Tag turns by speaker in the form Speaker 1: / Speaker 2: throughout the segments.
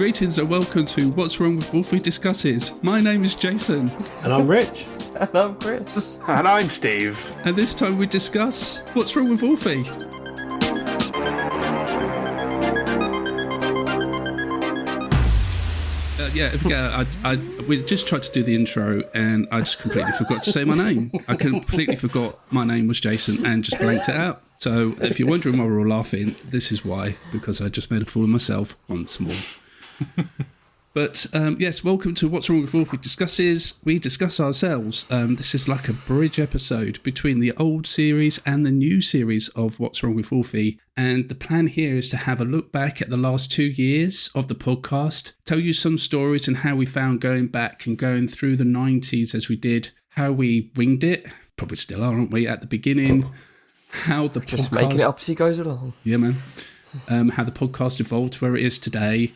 Speaker 1: Greetings and welcome to What's Wrong with Wolfie Discusses. My name is Jason.
Speaker 2: And I'm Rich.
Speaker 3: And I'm Chris.
Speaker 4: And I'm Steve.
Speaker 1: And this time we discuss What's Wrong with Wolfie. We just tried to do the intro and I just completely forgot to say my name. I completely forgot my name was Jason and just blanked it out. So if you're wondering why we're all laughing, this is why, because I just made a fool of myself once more. But yes, welcome to What's Wrong with Wolfie Discusses. We discuss ourselves. This is like a bridge episode between the old series and the new series of What's Wrong with Wolfie. And the plan here is to have a look back at the last 2 years of the podcast, tell you some stories and how we found going back and going through the 90s as we did, how we winged it, probably still are, aren't we, at the beginning, how the
Speaker 3: Just
Speaker 1: podcast...
Speaker 3: making it up as he goes along.
Speaker 1: Yeah, man. How the podcast evolved to where it is today.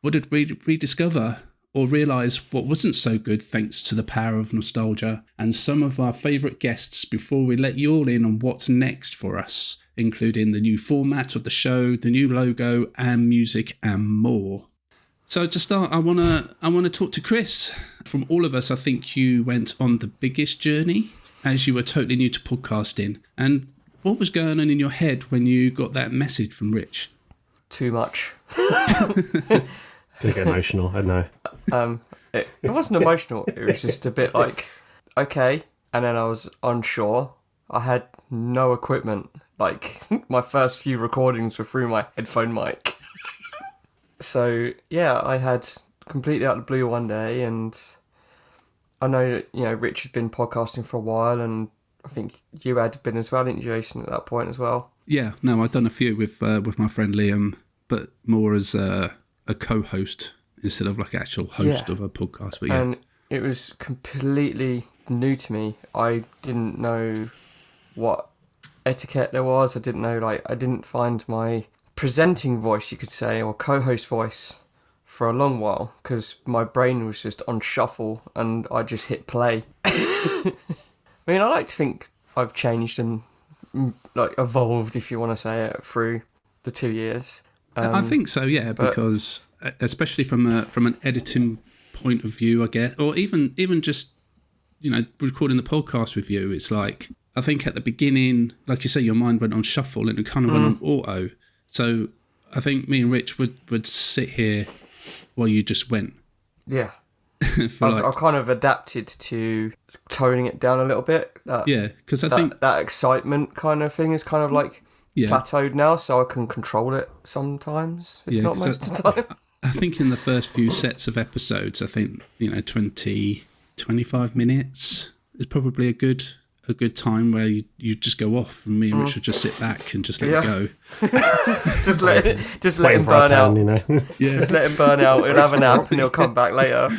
Speaker 1: What did we rediscover or realise what wasn't so good thanks to the power of nostalgia, and some of our favourite guests before we let you all in on what's next for us, including the new format of the show, the new logo and music and more. So to start, I want to talk to Chris. From all of us, I think you went on the biggest journey as you were totally new to podcasting. And what was going on in your head when you got that message from Rich?
Speaker 3: Too much.
Speaker 2: Gonna get emotional, I know.
Speaker 3: It wasn't emotional. It was just a bit like, okay. And then I was unsure. I had no equipment. Like, my first few recordings were through my headphone mic. So, yeah, I had completely out of the blue one day, and I know, Rich had been podcasting for a while, and I think you had been as well, didn't you, Jason, at that point as well?
Speaker 1: Yeah, no, I'd done a few with my friend Liam, but more as a co-host instead of like actual host of a podcast. But yeah,
Speaker 3: and it was completely new to me. I didn't know what etiquette there was. I didn't know, I didn't find my presenting voice, you could say, or co-host voice for a long while, because my brain was just on shuffle and I just hit play. I mean, I like to think I've changed and evolved, if you want to say it, through the 2 years.
Speaker 1: I think so, yeah, because especially from an editing point of view, I guess, or even just recording the podcast with you, it's like, I think at the beginning, like you say, your mind went on shuffle and it kind of went on auto. So I think me and Rich would sit here while you just went.
Speaker 3: Yeah. I've kind of adapted to toning it down a little bit.
Speaker 1: Because I think
Speaker 3: that excitement kind of thing is kind of plateaued now, so I can control it sometimes, if not most of the time.
Speaker 1: I think in the first few sets of episodes, I think 20, 25 minutes is probably a good time where you just go off, and me and Rich would just sit back and just let it go.
Speaker 3: just let him burn out.
Speaker 1: Yeah.
Speaker 3: Just let him burn out. He'll have a nap and he'll come back later.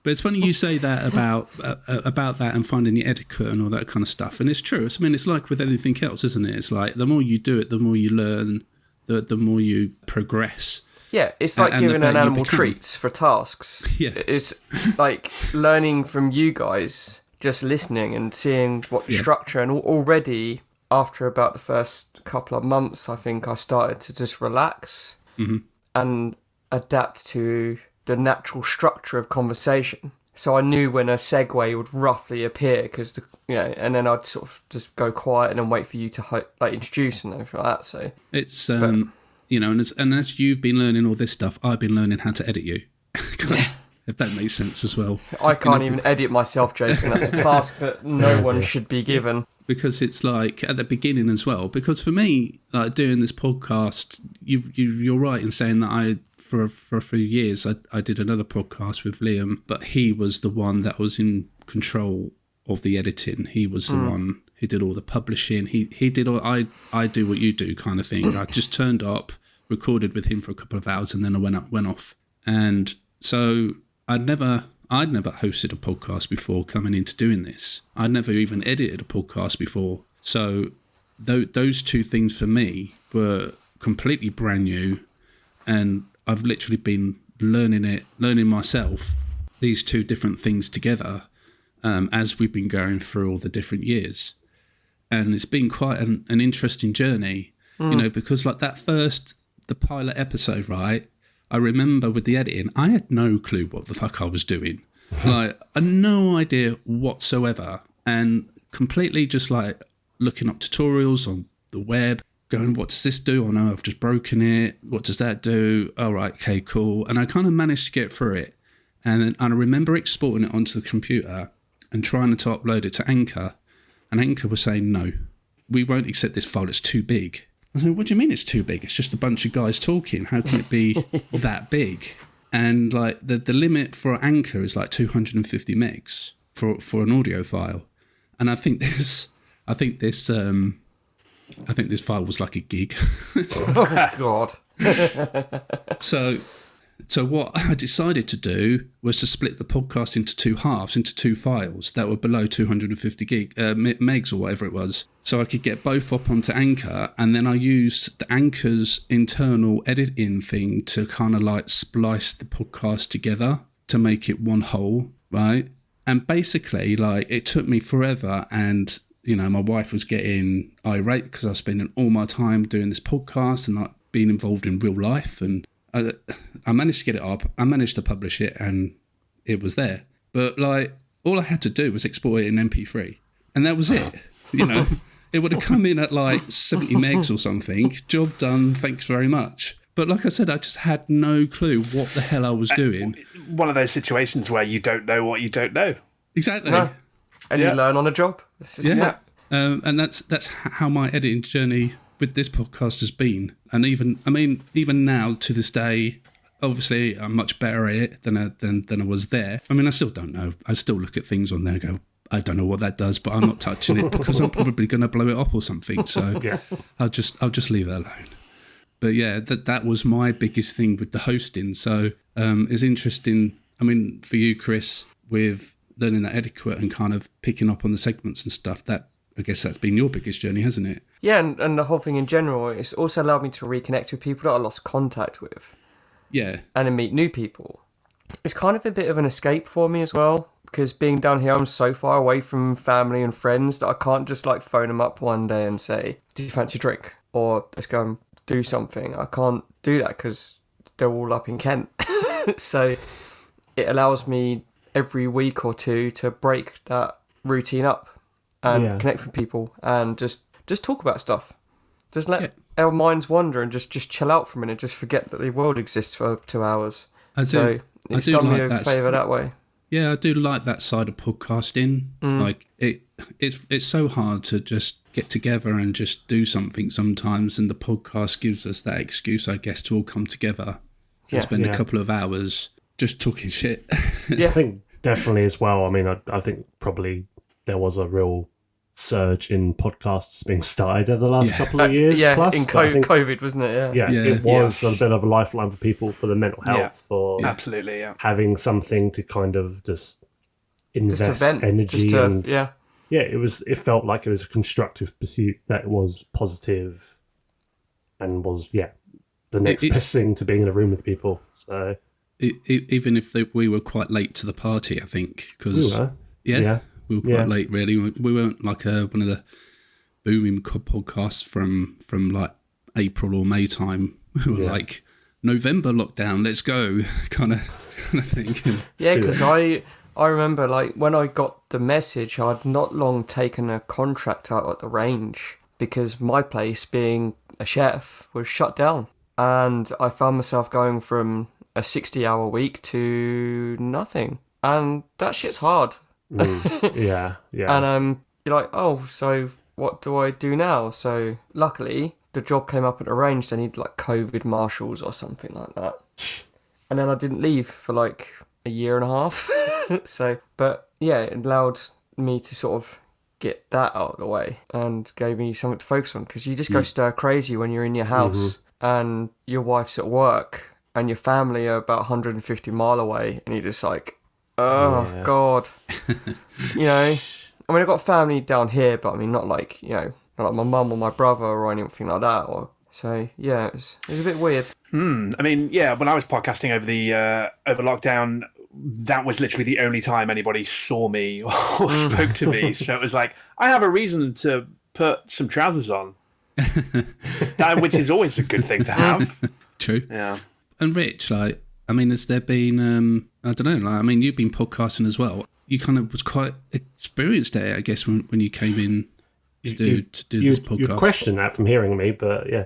Speaker 1: But it's funny you say that about that and finding the etiquette and all that kind of stuff, and it's true. I mean, it's like with anything else, isn't it? It's like the more you do it, the more you learn, the more you progress.
Speaker 3: Yeah, it's like giving an animal treats for tasks.
Speaker 1: Yeah,
Speaker 3: it's like learning from you guys. Just listening and seeing what structure, and already after about the first couple of months, I think I started to just relax and adapt to the natural structure of conversation. So I knew when a segue would roughly appear, because and then I'd sort of just go quiet and then wait for you to introduce and everything like that. So
Speaker 1: it's and as you've been learning all this stuff, I've been learning how to edit you. If that makes sense as well.
Speaker 3: I can't even edit myself, Jason. That's a task that no one should be given.
Speaker 1: Because it's like at the beginning as well. Because for me, like doing this podcast, you're right in saying that for a few years I did another podcast with Liam, but he was the one that was in control of the editing. He was the one who did all the publishing. He did all I do what you do kind of thing. I just turned up, recorded with him for a couple of hours, and then I went off. And so I'd never hosted a podcast before coming into doing this. I'd never even edited a podcast before. So those two things for me were completely brand new, and I've literally been learning myself, these two different things together as we've been going through all the different years. And it's been quite an interesting journey, because like the pilot episode, right? I remember with the editing, I had no clue what the fuck I was doing. Like, I had no idea whatsoever. And completely just like looking up tutorials on the web, going, what does this do? Oh no, I've just broken it. What does that do? All right, okay, cool. And I kind of managed to get through it. And I remember exporting it onto the computer and trying to upload it to Anchor. And Anchor was saying, no, we won't accept this file. It's too big. I said, what do you mean it's too big? It's just a bunch of guys talking. How can it be that big? And like the limit for Anchor is like 250 megs for an audio file. And I think this file was like a gig.
Speaker 3: Oh, God.
Speaker 1: So what I decided to do was to split the podcast into two halves, into two files that were below 250 megs or whatever it was. So I could get both up onto Anchor, and then I used the Anchor's internal editing thing to kind of like splice the podcast together to make it one whole, right? And basically, like, it took me forever, and my wife was getting irate because I was spending all my time doing this podcast and not being involved in real life. And I managed to get it up. I managed to publish it, and it was there. But like, all I had to do was export it in MP3, and that was it. It would have come in at like 70 megs or something. Job done. Thanks very much. But like I said, I just had no clue what the hell I was doing.
Speaker 4: One of those situations where you don't know what you don't know.
Speaker 1: Exactly.
Speaker 3: No. And you learn on a job.
Speaker 1: Yeah. And that's how my editing journey with this podcast has been. And even now to this day, obviously I'm much better at it than I was there. I mean, I still don't know. I still look at things on there and go, I don't know what that does, but I'm not touching it because I'm probably going to blow it up or something. So I'll just leave it alone. But yeah, that was my biggest thing with the hosting. So it's interesting. I mean, for you, Chris, with learning that etiquette and kind of picking up on the segments and stuff, that I guess that's been your biggest journey, hasn't it?
Speaker 3: Yeah, and the whole thing in general, it's also allowed me to reconnect with people that I lost contact with.
Speaker 1: Yeah.
Speaker 3: And then meet new people. It's kind of a bit of an escape for me as well, because being down here, I'm so far away from family and friends that I can't just like phone them up one day and say, do you fancy a drink? Or let's go and do something. I can't do that because they're all up in Kent. So it allows me every week or two to break that routine up and connect with people and just talk about stuff. Just let our minds wander and just chill out for a minute. Just forget that the world exists for 2 hours. It's done me a favour that way.
Speaker 1: Yeah, I do like that side of podcasting. Like it's so hard to just get together and just do something sometimes, and the podcast gives us that excuse, I guess, to all come together and spend a couple of hours just talking shit.
Speaker 2: I think definitely as well. I mean, I think probably there was a real surge in podcasts being started over the last couple of years. Plus,
Speaker 3: in COVID, wasn't it?
Speaker 2: Yeah, it was a bit of a lifeline for people, for the mental health, for
Speaker 4: absolutely,
Speaker 2: having something to kind of just invest
Speaker 3: just vent,
Speaker 2: energy
Speaker 3: it
Speaker 2: felt like it was a constructive pursuit that was positive and was the next best thing to being in a room with people. So
Speaker 1: even if we were quite late to the party, I think, because we were quite late, really. We weren't like one of the booming podcasts from like April or May time. We were like, November lockdown, let's go, kind of thing.
Speaker 3: Yeah, because I remember, like, when I got the message, I'd not long taken a contract out at the range because my place, being a chef, was shut down. And I found myself going from a 60-hour week to nothing. And that shit's hard.
Speaker 2: Yeah.
Speaker 3: And you're like, oh, so what do I do now? So luckily, the job came up at the range. They need like COVID marshals or something like that. And then I didn't leave for like a year and a half. But yeah, it allowed me to sort of get that out of the way and gave me something to focus on, because you just go stir crazy when you're in your house and your wife's at work and your family are about 150 mile away and you're just like, oh, God. I mean, I've got family down here, but I mean, not like my mum or my brother or anything like that. So, yeah, it was a bit weird.
Speaker 4: I mean, when I was podcasting over lockdown, that was literally the only time anybody saw me or spoke to me. So it was like, I have a reason to put some trousers on, which is always a good thing to have.
Speaker 1: True.
Speaker 4: Yeah.
Speaker 1: And Rich, like, I mean, has there been, I don't know, like, I mean, you've been podcasting as well. You kind of was quite experienced at it, I guess, when you came in to do this podcast.
Speaker 2: You question that from hearing me, but yeah.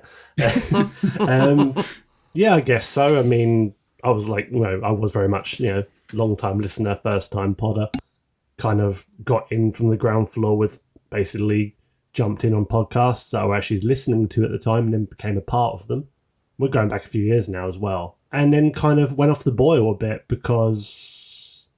Speaker 2: Yeah, I guess so. I mean, I was like, I was very much, long-time listener, first-time podder. Kind of got in from the ground floor with basically jumped in on podcasts that I was actually listening to at the time and then became a part of them. We're going back a few years now as well. And then kind of went off the boil a bit because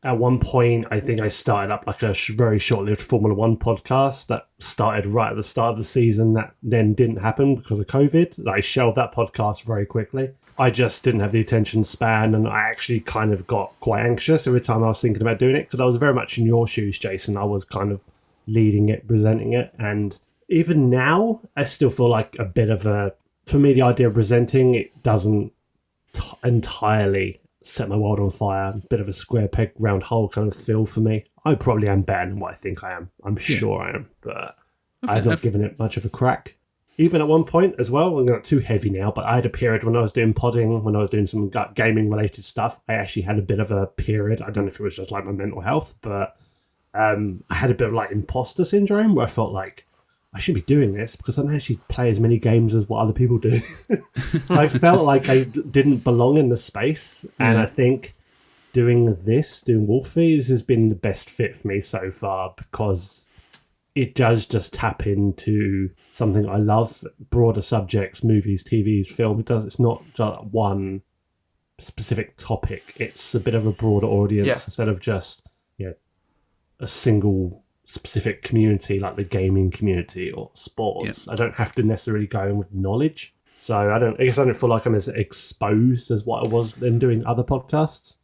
Speaker 2: at one point I think I started up like a very short-lived Formula One podcast that started right at the start of the season that then didn't happen because of COVID. I shelved that podcast very quickly. I just didn't have the attention span, and I actually kind of got quite anxious every time I was thinking about doing it because I was very much in your shoes, Jason. I was kind of leading it, presenting it, and even now I still feel like a bit of a... For me, the idea of presenting, it doesn't entirely set my world on fire. A bit of a square peg, round hole kind of feel for me. I probably am better than what I think I am. I'm sure I am, but I've not given it much of a crack. Even at one point as well, I'm not too heavy now, but I had a period when I was doing podding, when I was doing some gaming related stuff. I actually had a bit of a period. I don't know if it was just like my mental health, but I had a bit of like imposter syndrome where I felt like I should be doing this because I don't actually play as many games as what other people do. So I felt like I didn't belong in the space. And I think doing Wolfie, this has been the best fit for me so far because it does just tap into something I love, broader subjects, movies, TVs, film. It's not just one specific topic. It's a bit of a broader audience instead of just a single specific community like the gaming community or sports. I don't have to necessarily go in with knowledge. So I guess I don't feel like I'm as exposed as what I was in doing other podcasts.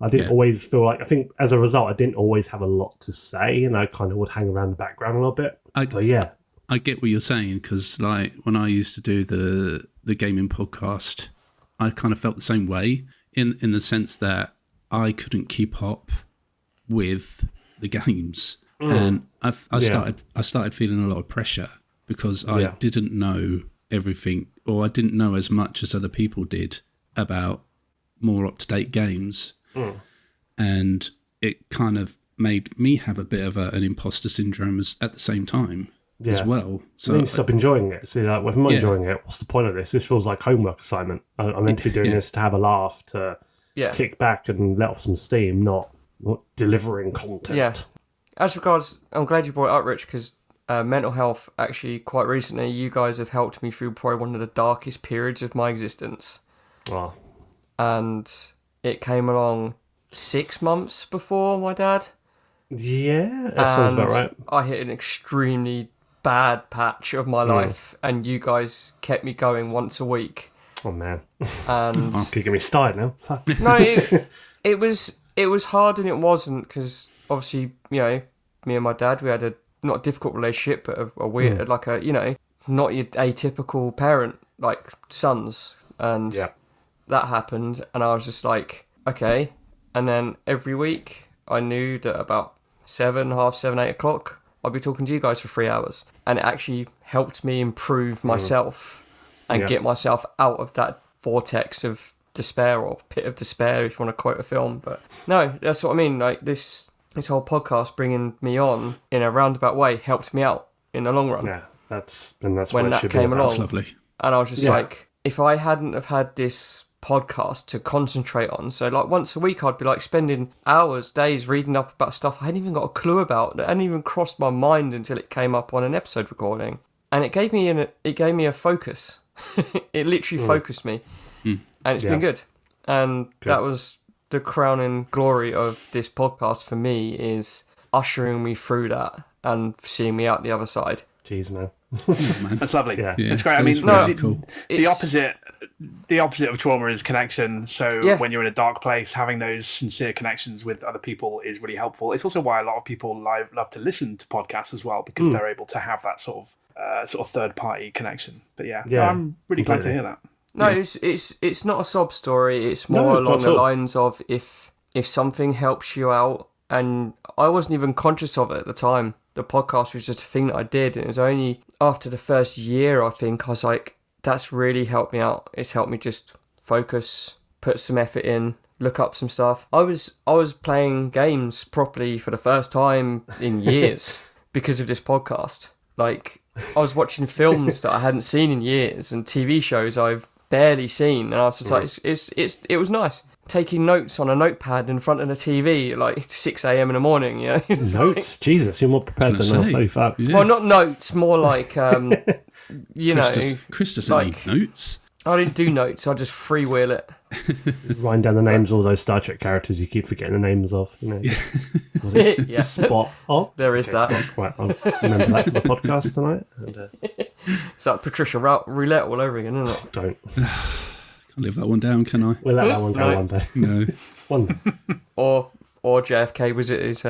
Speaker 2: I didn't always feel like, I think as a result, I didn't always have a lot to say and I kind of would hang around the background a little bit.
Speaker 1: I get what you're saying because like when I used to do the gaming podcast, I kind of felt the same way in the sense that I couldn't keep up with the games. And I started feeling a lot of pressure because I didn't know everything, or I didn't know as much as other people did about more up-to-date games. And it kind of made me have a bit of an imposter syndrome at the same time as well. So I need to
Speaker 2: stop enjoying it. See, like, if I'm not enjoying it, what's the point of this? This feels like homework assignment. I'm meant to be doing this to have a laugh, to kick back and let off some steam, not delivering content.
Speaker 3: Yeah. As regards, I'm glad you brought it up, Rich, because mental health, actually, quite recently, you guys have helped me through probably one of the darkest periods of my existence.
Speaker 2: Oh.
Speaker 3: And it came along 6 months before my dad.
Speaker 2: Yeah, that sounds about right.
Speaker 3: I hit an extremely bad patch of my life, and you guys kept me going once a week.
Speaker 2: Oh, man.
Speaker 3: And
Speaker 2: Kicking me started now.
Speaker 3: No, it was hard and it wasn't, because obviously, me and my dad, we had a not difficult relationship, but a weird, not your atypical parent, like sons. And that happened, and I was just like, okay. And then every week, I knew that about 7, 8 o'clock, I'd be talking to you guys for 3 hours. And it actually helped me improve myself and get myself out of that vortex of despair, or pit of despair, if you want to quote a film. But no, that's what I mean. Like this whole podcast bringing me on in a roundabout way helped me out in the long run.
Speaker 2: Yeah, that's
Speaker 3: when that came along.
Speaker 1: That's lovely.
Speaker 3: And I was just like, if I hadn't have had this podcast to concentrate on, so like once a week I'd be like spending hours, days reading up about stuff I hadn't even got a clue about, that hadn't even crossed my mind until it came up on an episode recording, and it gave me a focus. It literally focused me, and it's been good. And that was the crowning glory of this podcast for me, is ushering me through that and seeing me out the other side.
Speaker 2: Jeez, man.
Speaker 4: That's lovely.
Speaker 2: Yeah.
Speaker 4: It's great. I mean,
Speaker 1: cool.
Speaker 4: The opposite of trauma is connection. So when you're in a dark place, having those sincere connections with other people is really helpful. It's also why a lot of people love to listen to podcasts as well, because they're able to have that sort of third party connection. But I'm really glad to hear that.
Speaker 3: No, it's not a sob story. It's more along the lines of if something helps you out, and I wasn't even conscious of it at the time. The podcast was just a thing that I did, and it was only after the first year, I think, I was like, that's really helped me out. It's helped me just focus, put some effort in, look up some stuff. I was playing games properly for the first time in years because of this podcast. Like, I was watching films that I hadn't seen in years and TV shows I've barely seen, and I was just like, it was nice. Taking notes on a notepad in front of the TV at like 6 a.m. in the morning, you know.
Speaker 2: Notes? Like, Jesus, you're more prepared than us so far.
Speaker 1: Yeah.
Speaker 3: Well, not notes, more like,
Speaker 1: Chris doesn't need notes.
Speaker 3: I didn't do notes, I just freewheel it.
Speaker 2: Writing down the names of all those Star Trek characters you keep forgetting the names of. You know. Was it
Speaker 3: Yeah.
Speaker 2: Spot? Oh,
Speaker 3: There is that.
Speaker 2: Spot. Right, I'll remember that for the podcast tonight. And,
Speaker 3: It's like Patricia Roulette all over again, isn't it?
Speaker 2: don't.
Speaker 1: Can't live that one down, can I?
Speaker 2: We'll let that one go
Speaker 3: No.
Speaker 2: one day.
Speaker 1: No.
Speaker 2: One day.
Speaker 3: Or JFK was it his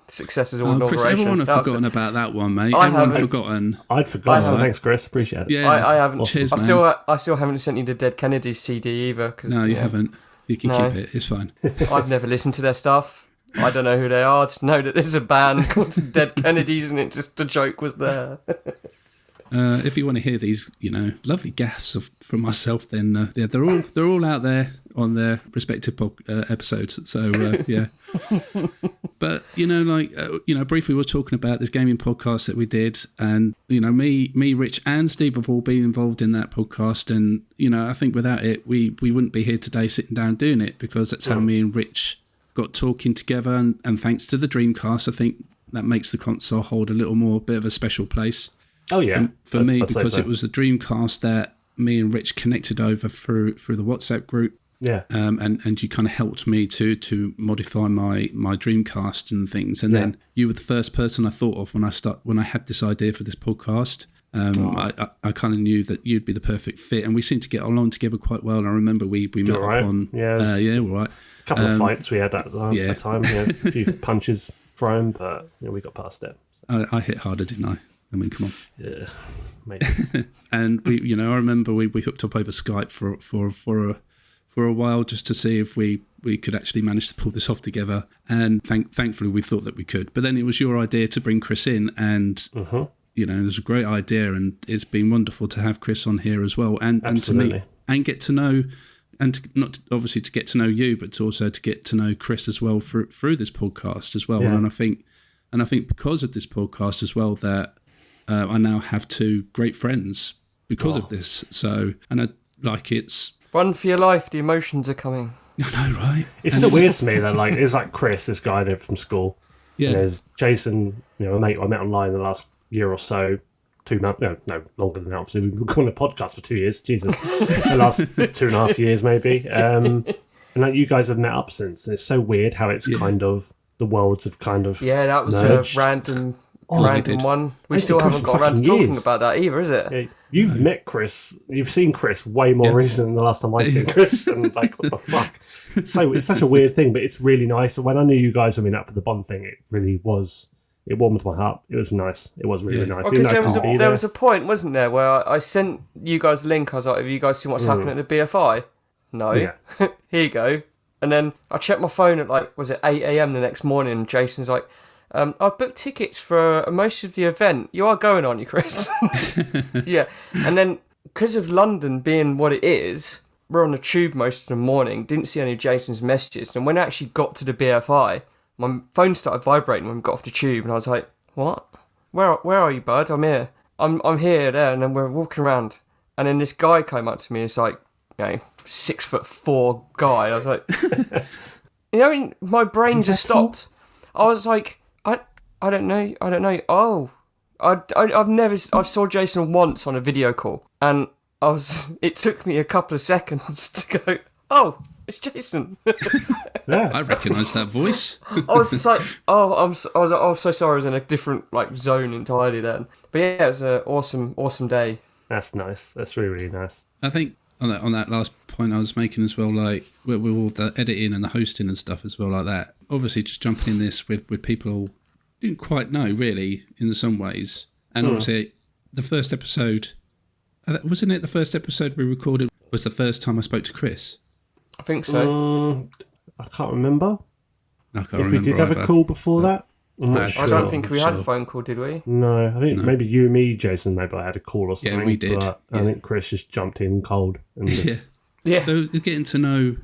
Speaker 3: successors or
Speaker 1: Oh, Chris,
Speaker 3: inauguration?
Speaker 1: everyone have
Speaker 3: That was
Speaker 1: forgotten about that one, mate.
Speaker 3: I
Speaker 1: Everyone
Speaker 3: haven't.
Speaker 1: forgotten.
Speaker 2: I'd forgotten.
Speaker 3: haven't.
Speaker 2: Thanks, Chris. Appreciate it.
Speaker 1: Yeah.
Speaker 3: I haven't.
Speaker 1: Cheers,
Speaker 3: I
Speaker 1: man.
Speaker 3: still haven't sent you the Dead Kennedys CD either. Cause,
Speaker 1: No, you haven't. You can
Speaker 3: No.
Speaker 1: keep it. It's fine.
Speaker 3: I've never listened to their stuff. I don't know who they are. I just know that there's a band called Dead Kennedys, and it just the joke was there.
Speaker 1: If you want to hear these, lovely gaffes from myself, then they're all out there on their respective episodes. So yeah, but briefly we're talking about this gaming podcast that we did, and me, Rich, and Steve have all been involved in that podcast, and I think without it, we wouldn't be here today sitting down doing it, because that's how me and Rich got talking together, and thanks to the Dreamcast, I think that makes the console hold a little more bit of a special place.
Speaker 2: Oh yeah,
Speaker 1: And for me,
Speaker 2: I'd say
Speaker 1: because
Speaker 2: so.
Speaker 1: it was the Dreamcast that me and Rich connected over through the WhatsApp group,
Speaker 2: Yeah,
Speaker 1: and you kind of helped me to modify my Dreamcast and things. And then you were the first person I thought of when I had this idea for this podcast. I kind of knew that you'd be the perfect fit, and we seemed to get along together quite well. And I remember we met up
Speaker 2: right.
Speaker 1: on
Speaker 2: Yeah.
Speaker 1: all right.
Speaker 2: a couple of fights we had at the
Speaker 1: yeah.
Speaker 2: time. Yeah, a few punches thrown, but we got past it.
Speaker 1: I hit harder, didn't I? I mean, come on.
Speaker 2: Yeah, maybe.
Speaker 1: And we, I remember we hooked up over Skype for a while just to see if we could actually manage to pull this off together. And thankfully we thought that we could. But then it was your idea to bring Chris in, and it was a great idea, and it's been wonderful to have Chris on here as well, and to meet and get to know, and not obviously to get to know you, but to also to get to know Chris as well through this podcast as well.
Speaker 2: Yeah.
Speaker 1: And I think because of this podcast as well, that I now have two great friends because of this. So, and it's
Speaker 3: Run for your life, the emotions are coming.
Speaker 1: I know, right?
Speaker 2: It's still weird to me that it's like Chris, this guy there from school.
Speaker 1: Yeah.
Speaker 2: And there's Jason, a mate I met online the last year or so. 2 months, no, longer than that. Obviously, we've been going a podcast for 2 years. Jesus, the last 2.5 years maybe. And you guys have met up since. And it's so weird how it's kind of the worlds have kind of
Speaker 3: that was
Speaker 2: merged.
Speaker 3: a random
Speaker 1: did.
Speaker 3: one. We
Speaker 2: It's
Speaker 3: still
Speaker 2: been
Speaker 3: haven't got around to
Speaker 2: fucking
Speaker 3: talking
Speaker 2: years.
Speaker 3: about that either, is it?
Speaker 2: Yeah, you've met Chris. You've seen Chris way more recent than the last time I'd seen Chris. And what the fuck? It's such a weird thing, but it's really nice. When I knew you guys were meeting up for the Bond thing, it really was. It warmed my heart. It was nice. It was really nice.
Speaker 3: Because there was a point, wasn't there, where I sent you guys a link. I was like, have you guys seen what's happening at the BFI? No.
Speaker 2: Yeah.
Speaker 3: Here you go. And then I checked my phone at was it 8 a.m. the next morning, and Jason's like, I've booked tickets for most of the event. You are going, aren't you, Chris? Yeah. And then, because of London being what it is, we're on the tube most of the morning, didn't see any of Jason's messages. And when I actually got to the BFI, my phone started vibrating when we got off the tube, and I was like, what? Where are you, bud? I'm here. I'm here, there. And then we're walking around. And then this guy came up to me. It's like, 6'4" guy. I was like, my brain just stopped. I was like, I don't know. Oh, I saw Jason once on a video call, and it took me a couple of seconds to go, oh, it's Jason.
Speaker 2: Yeah.
Speaker 1: I recognise that voice.
Speaker 3: I was just like, I was so sorry. I was in a different zone entirely then. But yeah, it was an awesome day.
Speaker 2: That's nice. That's really, really nice.
Speaker 1: I think on that last point I was making as well, like with all the editing and the hosting and stuff as well, like that. Obviously, just jumping in this with people who didn't quite know really in some ways, and obviously the first episode, wasn't it? The first episode we recorded was the first time I spoke to Chris.
Speaker 3: I think so.
Speaker 2: I can't remember.
Speaker 1: I can't
Speaker 2: If
Speaker 1: remember
Speaker 2: we did have
Speaker 1: either.
Speaker 2: a call before that. I'm not
Speaker 1: I
Speaker 2: sure.
Speaker 3: I don't think we had a
Speaker 1: Sure.
Speaker 3: phone call, did we?
Speaker 2: No, I think maybe you and me, Jason, maybe I had a call or something.
Speaker 1: we did,
Speaker 2: But I think Chris just jumped in cold. And
Speaker 1: Yeah.
Speaker 3: Yeah.
Speaker 1: So getting to know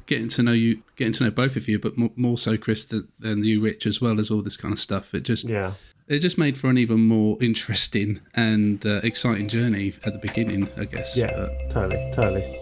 Speaker 1: both of you, but more so Chris than you, Rich, as well as all this kind of stuff. It just made for an even more interesting and exciting journey at the beginning, I guess.
Speaker 2: Yeah, totally.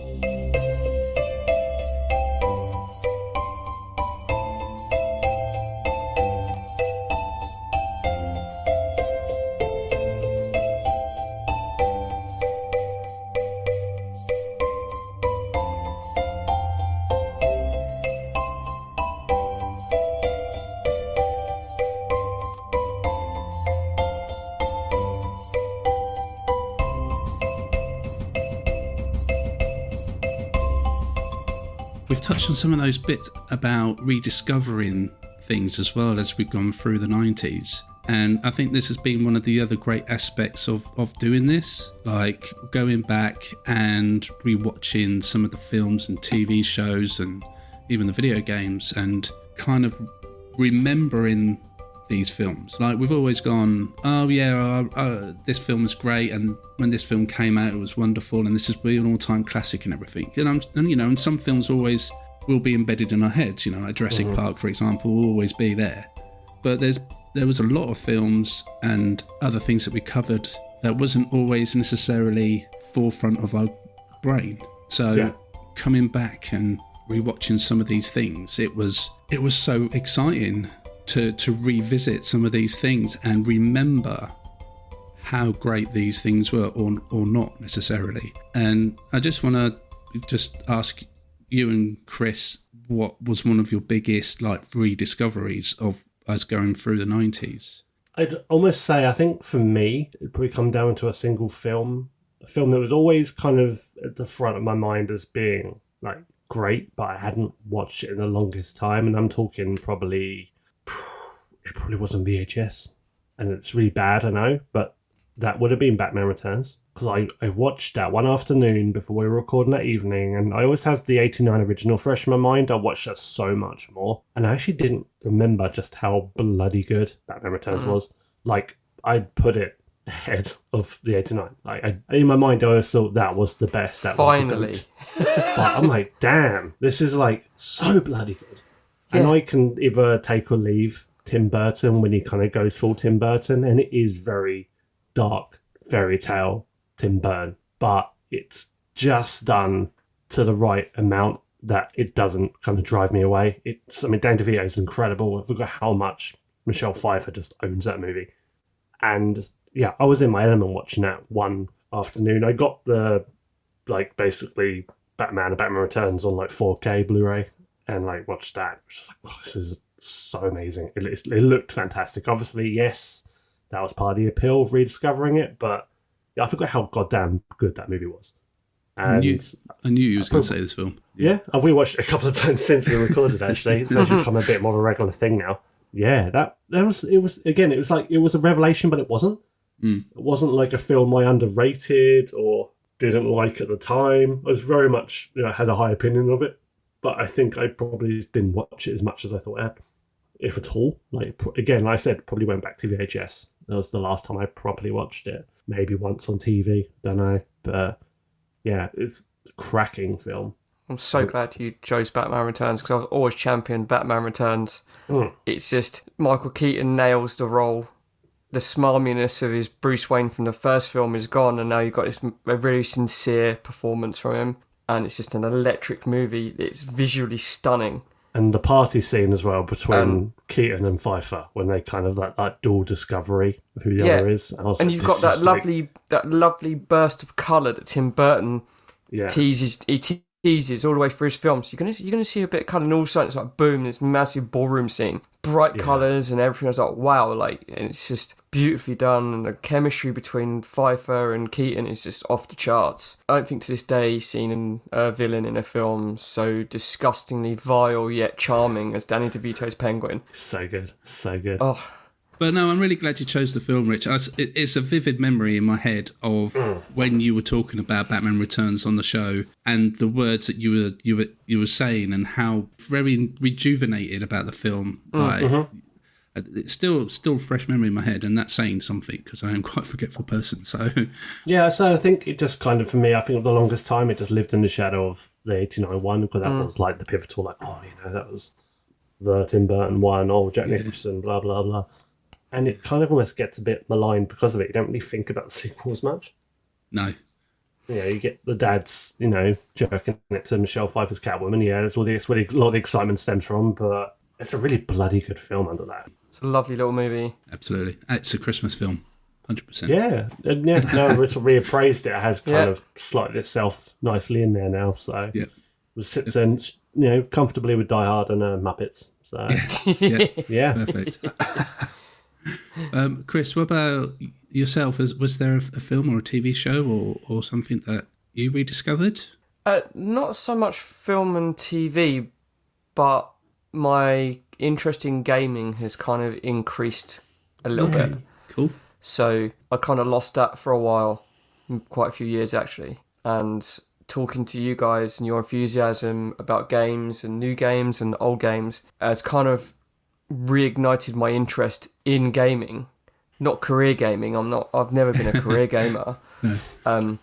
Speaker 1: We've touched on some of those bits about rediscovering things as well as we've gone through the 90s. And I think this has been one of the other great aspects of doing this, like going back and rewatching some of the films and TV shows and even the video games and kind of remembering these films. Like we've always gone, oh yeah, this film was great, and when this film came out it was wonderful, and this has been an all-time classic and everything. And some films always will be embedded in our heads, like Jurassic Park, for example, will always be there. But there was a lot of films and other things that we covered that wasn't always necessarily forefront of our brain. So coming back and rewatching some of these things, it was so exciting to revisit some of these things and remember how great these things were or not necessarily. And I just want to ask you and Chris, what was one of your biggest rediscoveries of us going through the 90s?
Speaker 2: I'd almost say, I think for me, it'd probably come down to a single film. A film that was always kind of at the front of my mind as being great, but I hadn't watched it in the longest time. And I'm talking it probably wasn't VHS. And it's really bad, I know, but that would have been Batman Returns. Because I watched that one afternoon before we were recording that evening, and I always have the 89 original fresh in my mind. I watched that so much more. And I actually didn't remember just how bloody good Batman Returns was. I'd put it ahead of the 89. In my mind, I always thought that was the best.
Speaker 3: Finally.
Speaker 2: But I'm like, damn, this is so bloody good. Yeah. And I can either take or leave Tim Burton when he kind of goes full Tim Burton, and it is very dark, fairy tale Tim Burton, but it's just done to the right amount that it doesn't kind of drive me away. Danny DeVito is incredible. I forgot how much Michelle Pfeiffer just owns that movie. And yeah, I was in my element watching that one afternoon. I got the basically Batman and Batman Returns on 4K Blu-ray and watched that. It was just this is so amazing. It looked fantastic. Obviously, yes, that was part of the appeal of rediscovering it, but I forgot how goddamn good that movie was. And
Speaker 1: I knew you was going to say this film.
Speaker 2: Yeah, I've rewatched it a couple of times since we recorded. Actually, it's actually become a bit more of a regular thing now. Yeah, it was a revelation, but it wasn't. It wasn't a film I underrated or didn't like at the time. I was very much, had a high opinion of it, but I think I probably didn't watch it as much as I thought I had, if at all. Again, like I said, probably went back to VHS. That was the last time I properly watched it. Maybe once on TV, don't know. But yeah, it's a cracking film.
Speaker 3: I'm so glad you chose Batman Returns, because I've always championed Batman Returns. It's just, Michael Keaton nails the role. The smarminess of his Bruce Wayne from the first film is gone, and now you've got a really sincere performance from him. And it's just an electric movie. It's visually stunning.
Speaker 2: And the party scene as well between Keaton and Pfeiffer, when they kind of that dual discovery of who the other is.
Speaker 3: And you've got that lovely burst of colour that Tim Burton teases. He teases all the way through his films. You're gonna see a bit of colour, and all of a sudden it's boom, this massive ballroom scene, bright colours and everything. I was like, wow, and it's just beautifully done, and the chemistry between Pfeiffer and Keaton is just off the charts. I don't think to this day seen a villain in a film so disgustingly vile yet charming as Danny DeVito's Penguin.
Speaker 2: So good.
Speaker 3: Oh.
Speaker 1: But no, I'm really glad you chose the film, Rich. It's a vivid memory in my head of when you were talking about Batman Returns on the show, and the words that you were saying, and how very rejuvenated about the film. it's still fresh memory in my head, and that's saying something because I am quite a forgetful person. So
Speaker 2: yeah, so I think it just kind of, for me, I think the longest time it just lived in the shadow of the 89 one, because that was like the pivotal, like, oh, you know, that was the Tim Burton one, or Jack Nicholson, blah blah blah, and it kind of almost gets a bit maligned because of it. You don't really think about the sequels much.
Speaker 1: No.
Speaker 2: Yeah, you get the dads, you know, jerking it to Michelle Pfeiffer's Catwoman. Yeah, that's where a lot of the excitement stems from, but it's a really bloody good film under that.
Speaker 3: It's a lovely little movie.
Speaker 1: Absolutely. It's a Christmas film, 100%.
Speaker 2: Yeah, and yeah, no, Richard reappraised it. It has kind of slotted itself nicely in there now, so it sits in, you know, comfortably with Die Hard and Muppets. So yeah.
Speaker 1: Perfect. Chris, what about yourself? Was there a film or a TV show or something that you rediscovered?
Speaker 3: Not so much film and TV, but my interest in gaming has kind of increased a little bit.
Speaker 1: Cool.
Speaker 3: So I kind of lost that for a while, quite a few years actually. And talking to you guys and your enthusiasm about games and new games and old games has kind of reignited my interest in gaming. Not career gaming. I've never been a career gamer.
Speaker 1: No.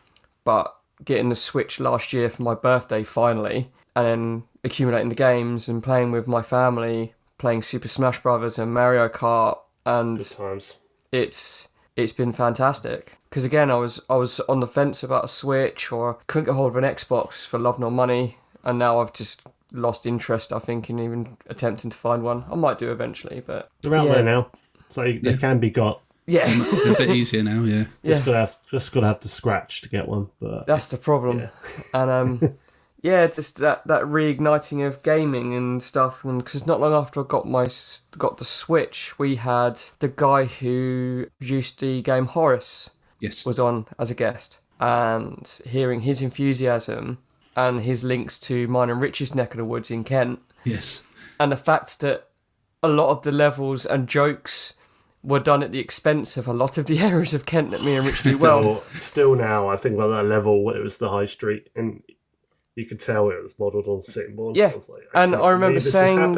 Speaker 3: But getting the Switch last year for my birthday finally, and then accumulating the games and playing with my family, playing Super Smash Brothers and Mario Kart, and
Speaker 2: Good times.
Speaker 3: It's been fantastic. Because again, I was on the fence about a Switch, or couldn't get hold of an Xbox for love nor money, and now I've just lost interest, I think, in even attempting to find one. I might do eventually, but
Speaker 2: they're out there now, so they can be got.
Speaker 3: Yeah,
Speaker 1: they're a bit easier now. Yeah,
Speaker 2: just gotta have to scratch to get one. But
Speaker 3: that's the problem. Yeah. And just that reigniting of gaming and stuff. And because not long after I got the Switch, we had the guy who produced the game Horace.
Speaker 1: Yes,
Speaker 3: was on as a guest, and hearing his enthusiasm and his links to mine and Rich's neck of the woods in Kent.
Speaker 1: Yes.
Speaker 3: And the fact that a lot of the levels and jokes were done at the expense of a lot of the areas of Kent that me and Rich do well.
Speaker 2: Still now, I think by that level, it was the high street, and you could tell it was modelled on Sittingbourne.
Speaker 3: Yeah,
Speaker 2: I was like,
Speaker 3: and I remember saying, I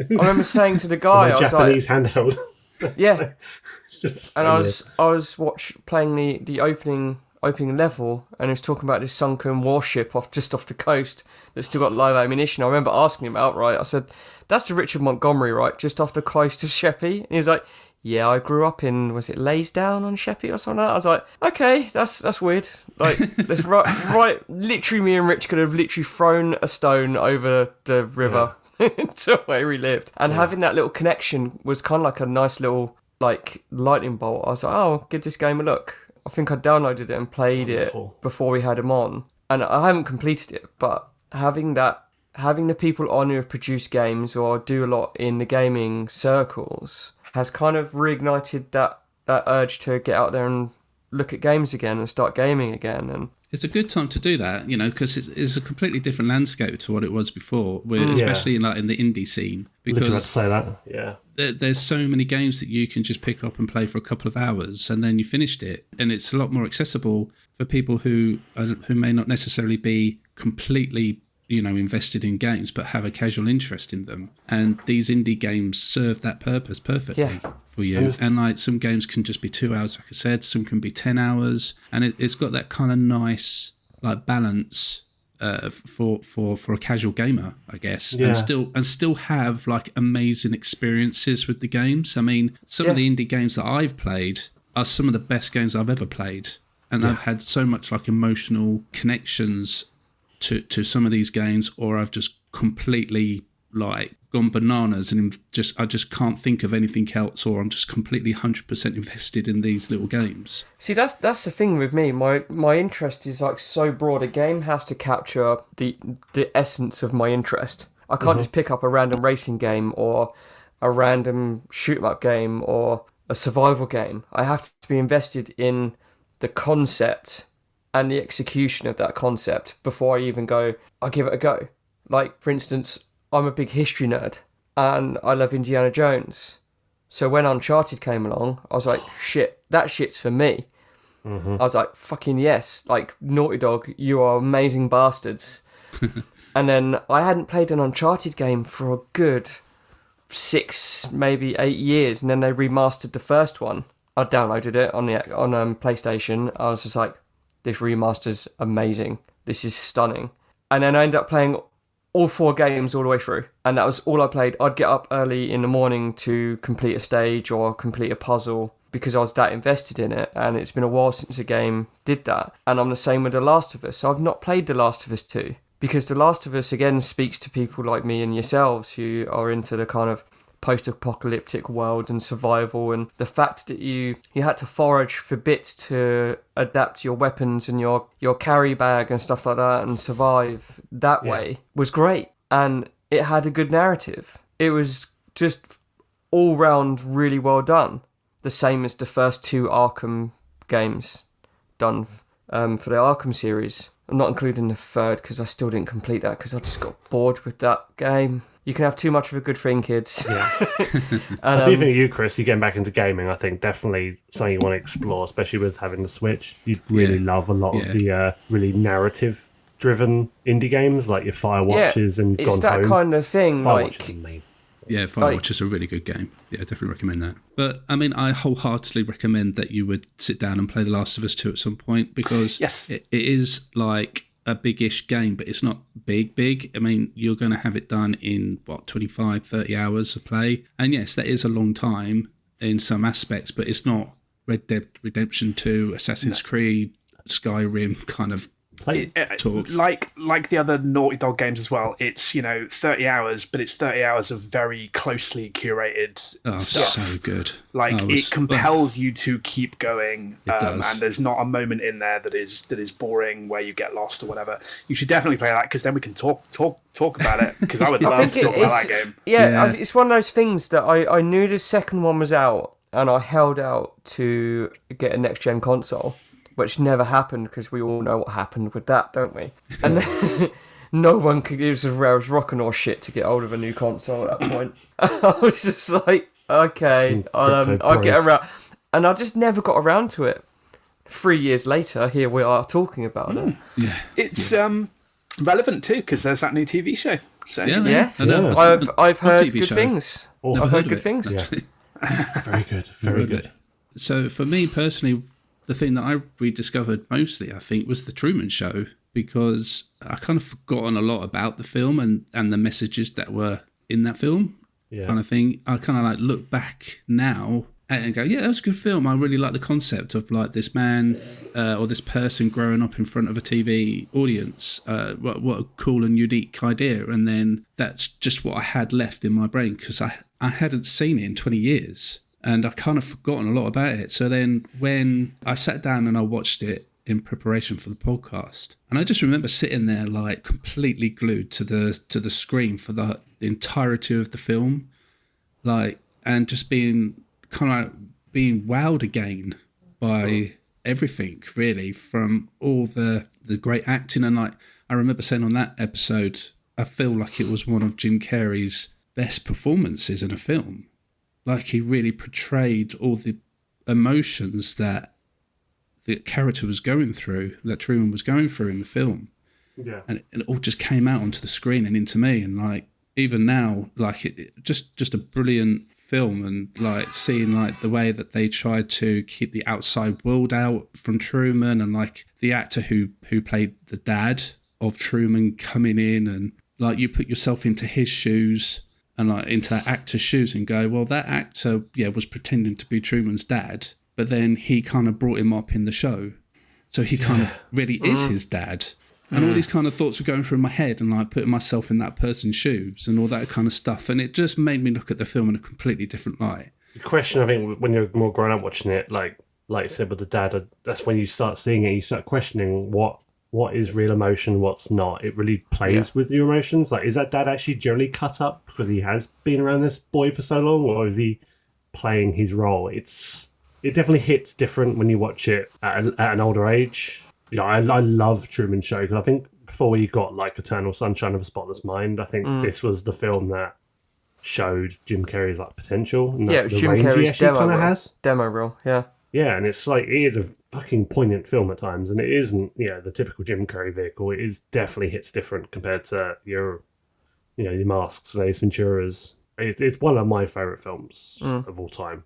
Speaker 3: remember saying to the guy, I was
Speaker 2: Japanese handheld.
Speaker 3: Yeah.
Speaker 2: Just
Speaker 3: and I was playing the opening level, and he was talking about this sunken warship just off the coast that's still got live ammunition. I remember asking him outright. I said, "That's the Richard Montgomery, right? Just off the coast of Sheppey." And he's like, "Yeah, I grew up in, was it Laysdown on Sheppey or something like that?" I was like, "Okay, that's weird." Like, that's right. Literally, me and Rich could have literally thrown a stone over the river to where we lived, and having that little connection was kind of like a nice little like lightning bolt. I was like, "Oh, give this game a look." I think I downloaded it and played it before we had him on, and I haven't completed it, but having the people on who have produced games or do a lot in the gaming circles has kind of reignited that urge to get out there and look at games again and start gaming again. And
Speaker 1: it's a good time to do that, you know, because it's a completely different landscape to what it was before, especially in the indie scene. Because
Speaker 2: literally, let's say that, yeah.
Speaker 1: There's so many games that you can just pick up and play for a couple of hours, and then you finished it, and it's a lot more accessible for people who may not necessarily be completely, you know, invested in games, but have a casual interest in them. And these indie games serve that purpose perfectly for you. And like some games can just be 2 hours, like I said, some can be 10 hours, and it's got that kind of nice like balance for a casual gamer, I guess, and still have like amazing experiences with the games. I mean, some of the indie games that I've played are some of the best games I've ever played, and I've had so much like emotional connections to some of these games, or I've just completely like gone bananas and I just can't think of anything else, or I'm just completely 100% invested in these little games.
Speaker 3: See, that's the thing with me. My interest is like so broad. A game has to capture the essence of my interest. I can't just pick up a random racing game or a random shoot 'em up game or a survival game. I have to be invested in the concept and the execution of that concept before I even go, I'll give it a go. Like, for instance, I'm a big history nerd and I love Indiana Jones. So when Uncharted came along, I was like, shit, that shit's for me. I was like, fucking yes. Like, Naughty Dog, you are amazing bastards. And then I hadn't played an Uncharted game for a good 6, maybe 8 years, and then they remastered the first one. I downloaded it on PlayStation. I was just like, this remaster's amazing. This is stunning. And then I ended up playing all 4 games all the way through, and that was all I played. I'd get up early in the morning to complete a stage or complete a puzzle because I was that invested in it, and it's been a while since a game did that. And I'm the same with The Last of Us. So I've not played The Last of Us 2 because The Last of Us, again, speaks to people like me and yourselves who are into the kind of post-apocalyptic world and survival, and the fact that you had to forage for bits to adapt your weapons and your carry bag and stuff like that and survive that way was great. And it had a good narrative. It was just all round really well done. The same as the first 2 Arkham games done for the Arkham series. I'm not including the third because I still didn't complete that because I just got bored with that game. You can have too much of a good thing, kids.
Speaker 2: Yeah.
Speaker 3: And,
Speaker 2: I do think you, Chris, you're getting back into gaming. I think definitely something you want to explore, especially with having the Switch. You'd really love a lot of the really narrative-driven indie games, like your Firewatches and Gone Home.
Speaker 3: It's that kind of thing.
Speaker 1: Yeah, Firewatch is a really good game. Yeah, definitely recommend that. But, I mean, I wholeheartedly recommend that you would sit down and play The Last of Us 2 at some point because it is like a big-ish game, but it's not big. I mean, you're going to have it done in, 25, 30 hours of play. And yes, that is a long time in some aspects, but it's not Red Dead Redemption 2, Assassin's Creed, Skyrim kind of talk.
Speaker 4: Like the other Naughty Dog games as well, it's 30 hours, but it's 30 hours of very closely curated stuff.
Speaker 1: So good.
Speaker 4: It compels you to keep going,
Speaker 1: does.
Speaker 4: and there's not a moment in there that is boring where you get lost or whatever. You should definitely play that because then we can talk about it. Because I would love to talk about that game.
Speaker 3: Yeah, it's one of those things that I knew the second one was out, and I held out to get a next gen console, which never happened because we all know what happened with that, don't we? And no one could use as rare as rockin' or shit to get hold of a new console at that point. I was just like, okay, I'll get around. And I just never got around to it. 3 years later, here we are talking about it.
Speaker 1: Yeah.
Speaker 4: It's relevant too because there's that new TV show. So.
Speaker 3: Yes, I've heard good things. I've heard good things.
Speaker 2: Yeah. Very good, very good.
Speaker 1: So for me personally, the thing that I rediscovered mostly, I think, was the Truman Show, because I kind of forgotten a lot about the film and the messages that were in that film, kind of thing. I kind of like look back now and go, yeah, that was a good film. I really like the concept of like this man or this person growing up in front of a TV audience. What a cool and unique idea. And then that's just what I had left in my brain because I hadn't seen it in 20 years. And I kind of forgotten a lot about it. So then when I sat down and I watched it in preparation for the podcast, and I just remember sitting there like completely glued to the screen for the entirety of the film, like, and just being kind of being wowed again by everything, really, from all the great acting. And like I remember saying on that episode, I feel like it was one of Jim Carrey's best performances in a film. Like he really portrayed all the emotions that the character was going through, that Truman was going through in the film.
Speaker 2: Yeah.
Speaker 1: And it all just came out onto the screen and into me. And like, even now, like it just a brilliant film. And like seeing like the way that they tried to keep the outside world out from Truman, and like the actor who played the dad of Truman coming in, and like you put yourself into his shoes and like into that actor's shoes and go, well, that actor, was pretending to be Truman's dad, but then he kind of brought him up in the show. So he kind of really is his dad. And all these kind of thoughts were going through my head and like putting myself in that person's shoes and all that kind of stuff. And it just made me look at the film in a completely different light.
Speaker 2: The question, I think, when you're more grown up watching it, like you said with the dad, that's when you start seeing it, you start questioning what is real emotion, what's not. It really plays with your emotions. Like, is that dad actually generally cut up because he has been around this boy for so long, or is he playing his role? It definitely hits different when you watch it at an older age. I love Truman Show because I think before you got like Eternal Sunshine of a Spotless Mind, I think this was the film that showed Jim Carrey's like potential. And
Speaker 3: Jim Carrey's demo reel.
Speaker 2: Yeah, and it's like, it is a fucking poignant film at times, and it isn't, the typical Jim Carrey vehicle. It definitely hits different compared to your Masks, Ace Venturas, It's one of my favourite films of all time.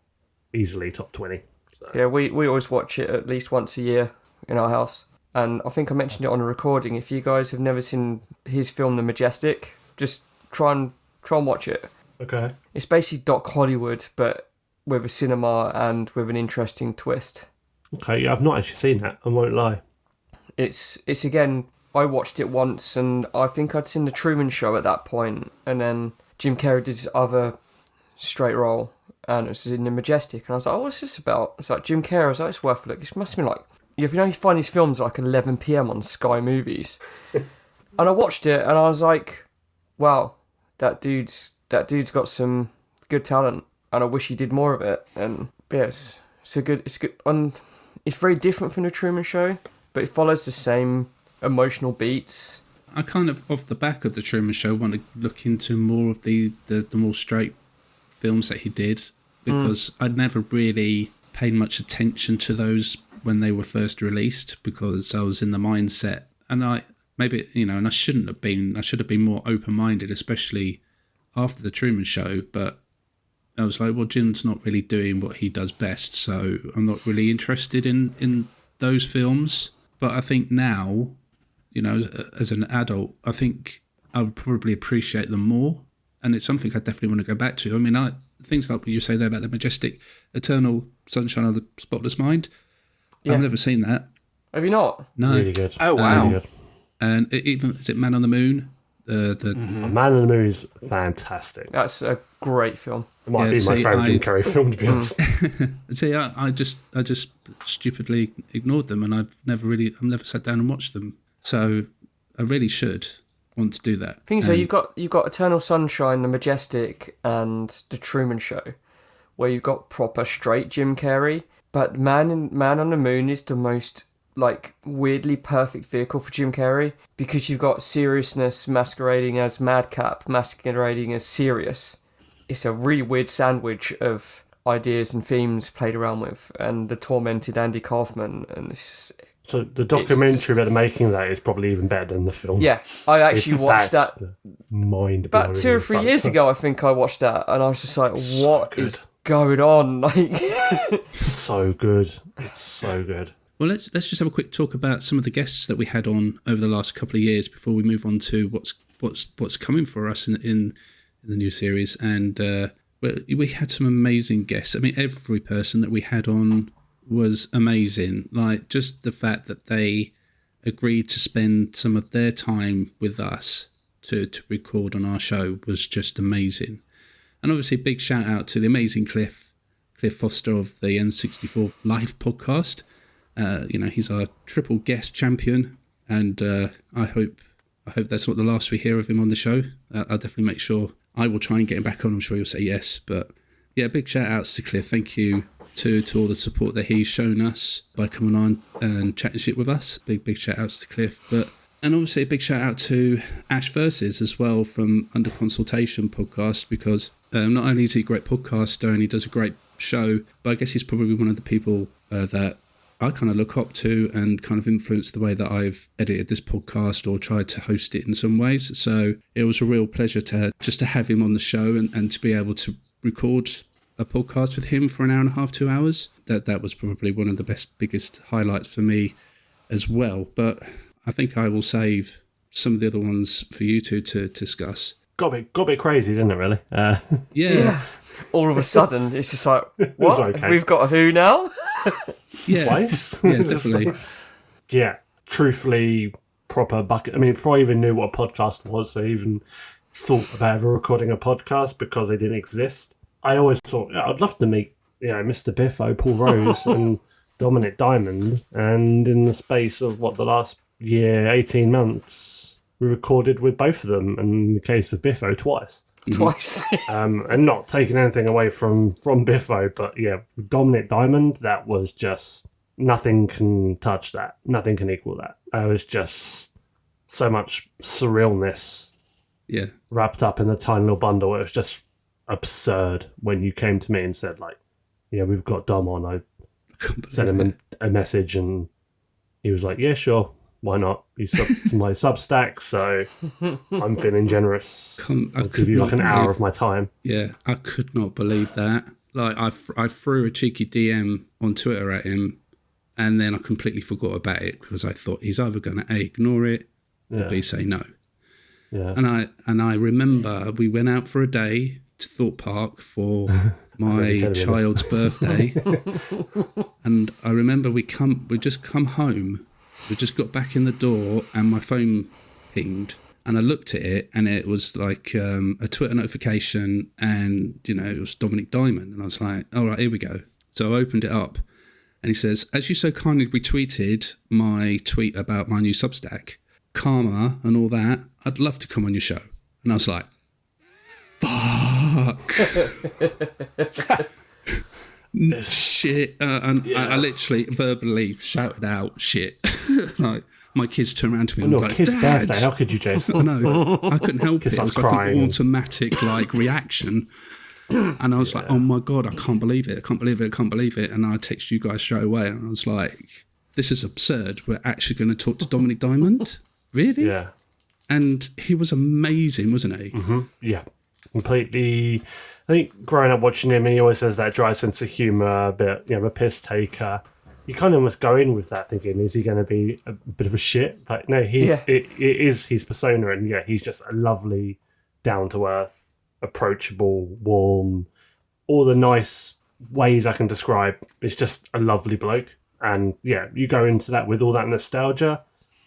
Speaker 2: Easily top 20. So.
Speaker 3: Yeah, we always watch it at least once a year in our house. And I think I mentioned it on a recording. If you guys have never seen his film The Majestic, just try and watch it.
Speaker 2: Okay.
Speaker 3: It's basically Doc Hollywood, but with a cinema and with an interesting twist.
Speaker 2: Okay, yeah, I've not actually seen that, I won't lie.
Speaker 3: It's again, I watched it once, and I think I'd seen The Truman Show at that point, and then Jim Carrey did his other straight role, and it was in The Majestic, and I was like, oh, what's this about? It's like Jim Carrey. I was like, it's worth a look. It must have been like, you find these films at like 11 p.m. on Sky Movies. And I watched it, and I was like, wow, that dude's got some good talent, and I wish he did more of it. And yeah, it's good. And it's very different from The Truman Show, but it follows the same emotional beats.
Speaker 1: I kind of, off the back of The Truman Show, want to look into more of the more straight films that he did, because I'd never really paid much attention to those when they were first released, because I was in the mindset, and I should have been more open-minded, especially after The Truman Show, but I was like, well, Jim's not really doing what he does best, so I'm not really interested in those films. But I think now, as an adult, I think I would probably appreciate them more, and it's something I definitely want to go back to. I mean, things like what you say there about The Majestic, Eternal Sunshine of the Spotless Mind. Yeah. I've never seen that.
Speaker 3: Have you not?
Speaker 1: No.
Speaker 2: Really good.
Speaker 4: Oh, wow.
Speaker 2: Really good.
Speaker 1: And is it Man on the Moon?
Speaker 2: Man on the Moon is fantastic.
Speaker 3: That's a great film.
Speaker 2: It might be my favourite Jim Carrey film, to be honest.
Speaker 1: See, I just stupidly ignored them, and I've never sat down and watched them. So I really should want to do that.
Speaker 3: Things are, you've got Eternal Sunshine, The Majestic, and The Truman Show, where you've got proper straight Jim Carrey. But Man on the Moon is the most like weirdly perfect vehicle for Jim Carrey, because you've got seriousness masquerading as madcap, masquerading as serious. It's a really weird sandwich of ideas and themes played around with, and the tormented Andy Kaufman, and it's just,
Speaker 2: so the documentary about the making of that is probably even better than the film.
Speaker 3: Yeah, I actually watched that about 2 or 3 years ago. I think I watched that, and I was just like, "What is going on?" Like,
Speaker 2: so good. It's so good.
Speaker 1: Well, let's just have a quick talk about some of the guests that we had on over the last couple of years before we move on to what's coming for us in the new series. And we had some amazing guests. I mean, every person that we had on was amazing. Like, just the fact that they agreed to spend some of their time with us to record on our show was just amazing. And obviously, big shout out to the amazing Cliff Foster of the N64 Live podcast. He's our triple guest champion, and I hope that's not the last we hear of him on the show. I'll definitely make sure. I will try and get him back on. I'm sure he'll say yes. But yeah, big shout outs to Cliff. Thank you to all the support that he's shown us by coming on and chatting shit with us. Big shout outs to Cliff. And obviously a big shout out to Ash Versus as well from Under Consultation podcast, because not only is he a great podcaster and he does a great show, but I guess he's probably one of the people that I kind of look up to and kind of influence the way that I've edited this podcast or tried to host it in some ways. So it was a real pleasure to have him on the show and to be able to record a podcast with him for an hour and a half, 2 hours. That was probably one of the biggest highlights for me as well. But I think I will save some of the other ones for you two to discuss.
Speaker 2: Got a bit crazy, didn't it, really?
Speaker 3: Yeah. All of a sudden, it's just like, what?
Speaker 2: Okay.
Speaker 3: We've got who now?
Speaker 1: Yeah.
Speaker 2: Twice?
Speaker 1: Yeah, definitely.
Speaker 2: Yeah, truthfully, proper bucket. I mean, before I even knew what a podcast was, I even thought about ever recording a podcast because they didn't exist. I always thought, I'd love to meet, Mr. Biffo, Paul Rose, and Dominic Diamond. And in the space of, the last year, 18 months, we recorded with both of them, and in the case of Biffo, twice.
Speaker 3: Twice.
Speaker 2: And not taking anything away from Biffo, but yeah, Dominic Diamond, that was just, nothing can touch that. Nothing can equal that. It was just so much surrealness wrapped up in a tiny little bundle. It was just absurd when you came to me and said, like, yeah, we've got Dom on. I sent him a message and he was like, yeah, sure. why not? You sub to my Substack, so I'm feeling generous. I'll give you like an hour of my time.
Speaker 1: Yeah, I could not believe that. Like, I threw a cheeky DM on Twitter at him, and then I completely forgot about it because I thought he's either going to A, ignore it, or B, say no.
Speaker 2: Yeah.
Speaker 1: And I remember we went out for a day to Thorpe Park for my child's birthday, and I remember we just come home, we just got back in the door, and my phone pinged, and I looked at it, and it was like a Twitter notification, and it was Dominic Diamond, and I was like, all right, here we go. So I opened it up, and he says, as you so kindly retweeted my tweet about my new Substack, Karma and all that, I'd love to come on your show. And I was like, fuck. Shit. I literally verbally shouted out shit. Like, my kids turned around to me and were like,
Speaker 2: kid's
Speaker 1: Dad.
Speaker 2: birthday, how could you, Jason?
Speaker 1: I know. I couldn't help it. It was like
Speaker 2: crying.
Speaker 1: an automatic reaction. And I was like, oh my God, I can't believe it. I can't believe it. I can't believe it. And I texted you guys straight away. And I was like, this is absurd. We're actually going to talk to Dominic Diamond? Really?
Speaker 2: Yeah.
Speaker 1: And he was amazing, wasn't he?
Speaker 2: Mm-hmm. Yeah. Completely. I think growing up watching him, and he always has that dry sense of humour, a bit, a piss taker. You kind of must go in with that thinking, is he going to be a bit of a shit? But no, it is his persona, and he's just a lovely, down-to-earth, approachable, warm, all the nice ways I can describe. It's just a lovely bloke. And you go into that with all that nostalgia.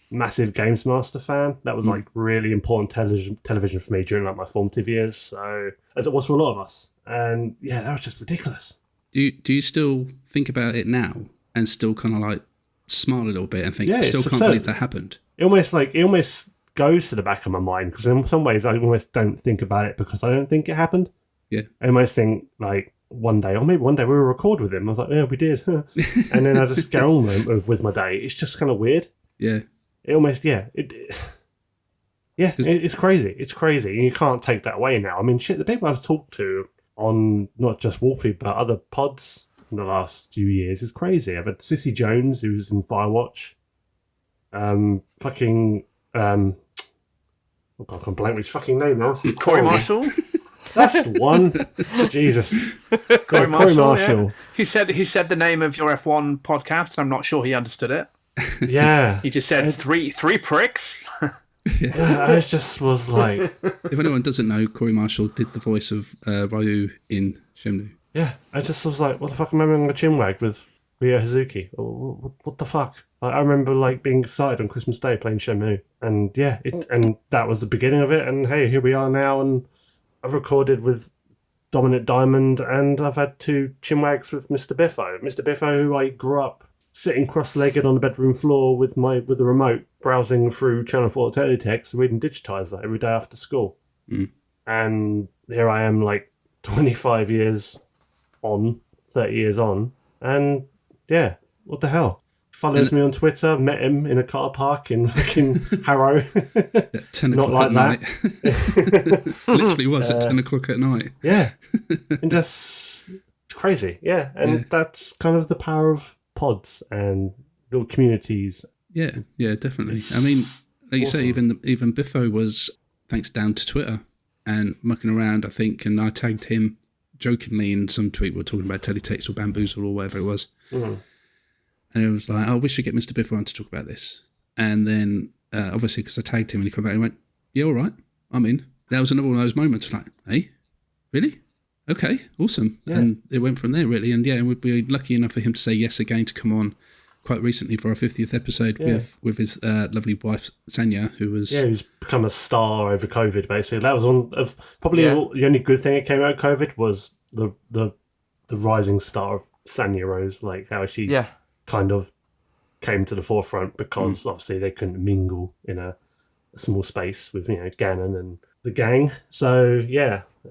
Speaker 2: Massive Games Master fan. That was like really important television for me during like my formative years. So, as it was for a lot of us. And that was just ridiculous.
Speaker 1: Do you still think about it now and still kind of like smile a little bit and think, I still can't believe that happened?
Speaker 2: It almost goes to the back of my mind, because in some ways I almost don't think about it because I don't think it happened.
Speaker 1: Yeah.
Speaker 2: I almost think like one day we will record with him. I was like, yeah, we did. And then I just get on with my day. It's just kind of weird.
Speaker 1: Yeah.
Speaker 2: It almost, it's crazy. It's crazy. And you can't take that away now. I mean, shit, the people I've talked to on not just Wolfie, but other pods in the last few years is crazy. I've had Sissy Jones, who's in Firewatch. Oh God, I can blank his fucking name now.
Speaker 4: Corey Marshall?
Speaker 2: That's the one. Jesus.
Speaker 4: Corey Marshall. Yeah. He said the name of your F1 podcast, and I'm not sure he understood it.
Speaker 2: Yeah.
Speaker 4: He just said three pricks.
Speaker 2: I just was like...
Speaker 1: If anyone doesn't know, Corey Marshall did the voice of Ryu in Shenmue.
Speaker 2: Yeah, I just was like, what the fuck am I having a chinwag with Ryo Hazuki? What the fuck? I remember like being excited on Christmas Day playing Shenmue. And and that was the beginning of it. And hey, here we are now. And I've recorded with Dominic Diamond, and I've had 2 chinwags with Mr. Biffo. Mr. Biffo, who I grew up sitting cross-legged on the bedroom floor with the remote, browsing through Channel 4 teletext, reading Digitizer every day after school.
Speaker 1: Mm.
Speaker 2: And here I am, like 25 years on, 30 years on, and what the hell? Follows me on Twitter. Met him in a car park in fucking Harrow.
Speaker 1: At 10 o'clock at night. Literally was at 10 o'clock at night.
Speaker 2: Yeah, and just crazy. Yeah, and that's kind of the power of pods and little communities.
Speaker 1: Yeah, definitely. I mean, like you say, even Biffo was thanks down to Twitter and mucking around, I think, and I tagged him jokingly in some tweet. We were talking about teletext or bamboozle or whatever it was. Mm-hmm. And it was like, we should get Mr. Biffo on to talk about this. And then, obviously, because I tagged him and he came back and went, yeah, all right, I'm in. That was another one of those moments like, hey, really? Okay, awesome. Yeah. And it went from there, really. And we'd be lucky enough for him to say yes again to come on quite recently for our 50th episode with his lovely wife, Sanya, who was... Yeah,
Speaker 2: who's become a star over COVID, basically. That was one of... Probably the only good thing that came out of COVID was the rising star of Sanya Rose, like how she... kind of came to the forefront because obviously they couldn't mingle in a small space with Gannon and the gang. So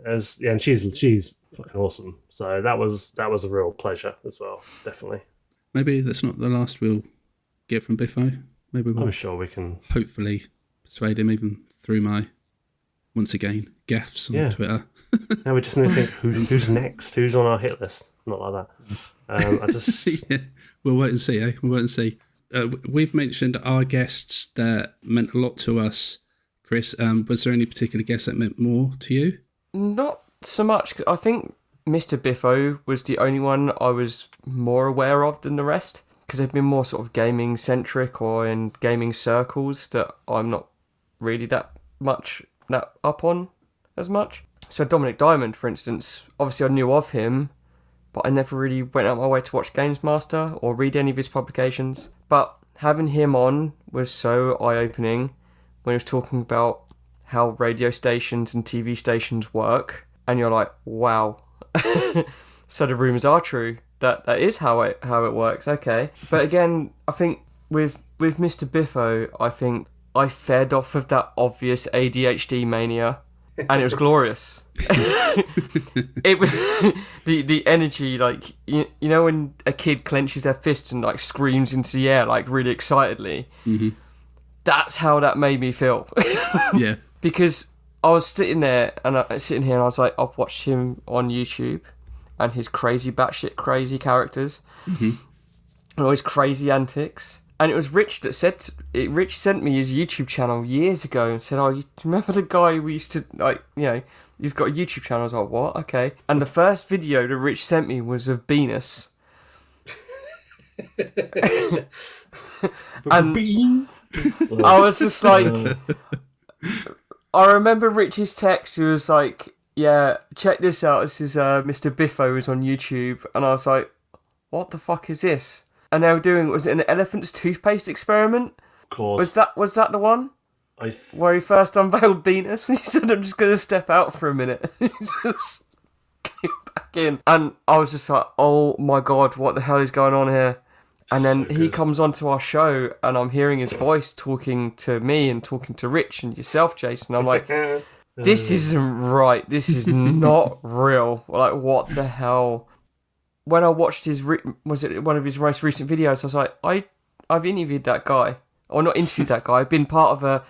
Speaker 2: and she's fucking awesome. So that was a real pleasure as well, definitely.
Speaker 1: Maybe that's not the last we'll get from Biffo. Maybe we'll.
Speaker 2: I'm sure we can
Speaker 1: hopefully persuade him even through my once again gaffes on Twitter.
Speaker 2: Now we just need to think who's next, who's on our hit list. Not like that. I just
Speaker 1: we'll wait and see, We'll wait and see. we've mentioned our guests that meant a lot to us. Chris, was there any particular guest that meant more to you?
Speaker 3: Not so much. I think Mr. Biffo was the only one I was more aware of than the rest, because they've been more sort of gaming centric or in gaming circles that I'm not really that up on as much. So Dominic Diamond, for instance, obviously I knew of him, but I never really went out my way to watch Games Master or read any of his publications. But having him on was so eye-opening when he was talking about how radio stations and TV stations work, and you're like, wow. So the rumours are true. That is how it works. Okay, but again, I think with Mr. Biffo, I think I fed off of that obvious ADHD mania, and it was glorious. It was the energy, like you know when a kid clenches their fists and like screams into the air like really excitedly.
Speaker 1: Mm-hmm.
Speaker 3: That's how that made me feel.
Speaker 1: Yeah,
Speaker 3: because I was sitting here and I was like, I've watched him on YouTube and his crazy batshit crazy characters,
Speaker 1: mm-hmm.
Speaker 3: and all his crazy antics. And it was Rich that said, Rich sent me his YouTube channel years ago and said, oh, you remember the guy we used to, like, you know, he's got a YouTube channel. I was like, what? Okay. And the first video that Rich sent me was of Venus. And I was just like, I remember Rich's text. He was like, yeah, check this out. This is Mr. Biffo is on YouTube. And I was like, what the fuck is this? And they were doing, was it an elephant's toothpaste experiment?
Speaker 2: Of course.
Speaker 3: Was that the one? Where he first unveiled Venus and he said, I'm just going to step out for a minute. He just came back in. And I was just like, oh my God, what the hell is going on here? And then he comes onto our show and I'm hearing his voice talking to me and talking to Rich and yourself, Jason. I'm like, this isn't right. This is not real. Like, what the hell? When I watched was it one of his most recent videos, I was like, I've interviewed that guy. Or not interviewed that guy. I've been part of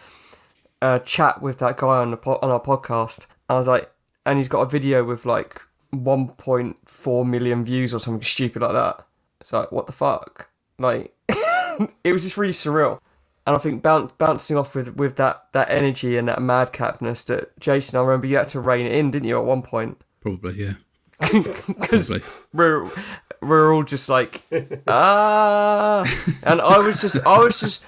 Speaker 3: a chat with that guy on our podcast. I was like, and he's got a video with like 1.4 million views or something stupid like that. It's like, what the fuck? Like, it was just really surreal. And I think bouncing off with that energy and that madcapness that, Jason, I remember you had to rein it in, didn't you, at one point?
Speaker 1: Probably, yeah.
Speaker 3: Because we're all just like, ah. And I was just,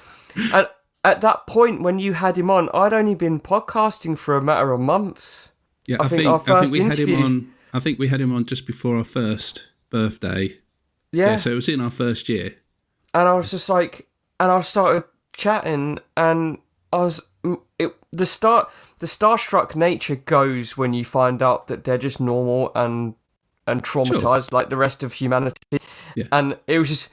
Speaker 3: at that point when you had him on, I'd only been podcasting for a matter of months.
Speaker 1: Yeah, I think we had him on just before our first birthday. Yeah, so it was in our first year.
Speaker 3: And I was just like, and I started chatting, and the starstruck nature goes when you find out that they're just normal and traumatized like the rest of humanity.
Speaker 1: Yeah.
Speaker 3: And it was just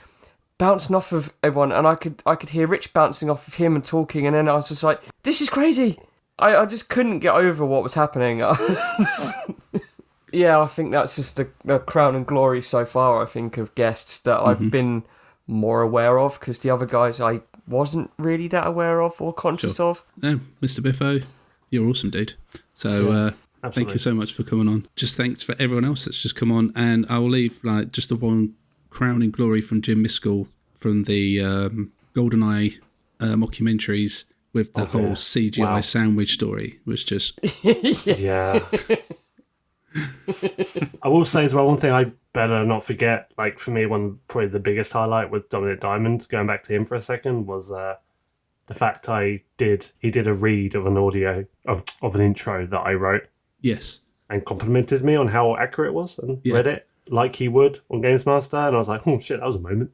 Speaker 3: bouncing off of everyone, and I could hear Rich bouncing off of him and talking, and then I was just like, this is crazy. I just couldn't get over what was happening. Yeah, I think that's just the crown and glory so far, I think, of guests that I've been more aware of, because the other guys I wasn't really that aware of or conscious of.
Speaker 1: No, Mr. Biffo, you're awesome, dude. So thank you so much for coming on. Just thanks for everyone else that's just come on, and I will leave like just the one crowning glory from Jim Miskell from the GoldenEye mockumentaries with the whole CGI sandwich story was just...
Speaker 2: Yeah. I will say as well, one thing I better not forget, like for me, probably the biggest highlight with Dominic Diamond, going back to him for a second, was the fact he did a read of an audio of an intro that I wrote.
Speaker 1: Yes. And
Speaker 2: complimented me on how accurate it was, and read it like he would on Games Master, and I was like, oh shit, that was a moment.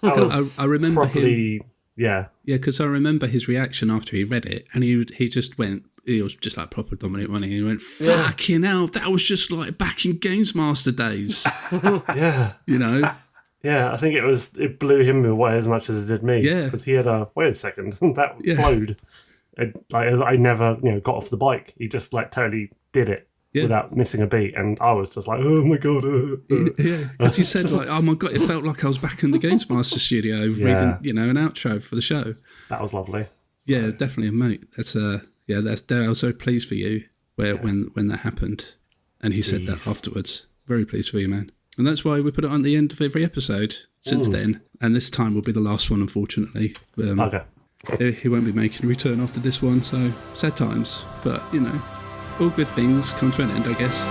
Speaker 1: I remember him.
Speaker 2: Yeah.
Speaker 1: Yeah, because I remember his reaction after he read it, and he just went, he was just like proper Dominic Money. He went, fucking hell, that was just like back in Games Master days.
Speaker 2: Yeah.
Speaker 1: You know?
Speaker 2: Yeah, I think it blew him away as much as it did me.
Speaker 1: Yeah.
Speaker 2: Because he had wait a second, that flowed. I never, got off the bike. He just like totally did it without missing a beat. And I was just like, oh my God.
Speaker 1: Yeah, because he said like, oh my God, it felt like I was back in the Games Master studio reading, an outro for the show.
Speaker 2: That was lovely.
Speaker 1: Yeah, definitely, mate. That's I was so pleased for you when that happened. And he said that afterwards. Very pleased for you, man. And that's why we put it on the end of every episode. since then, and this time will be the last one, unfortunately.
Speaker 2: Okay.
Speaker 1: He won't be making a return after this one, so sad times. But, you know, all good things come to an end, I guess.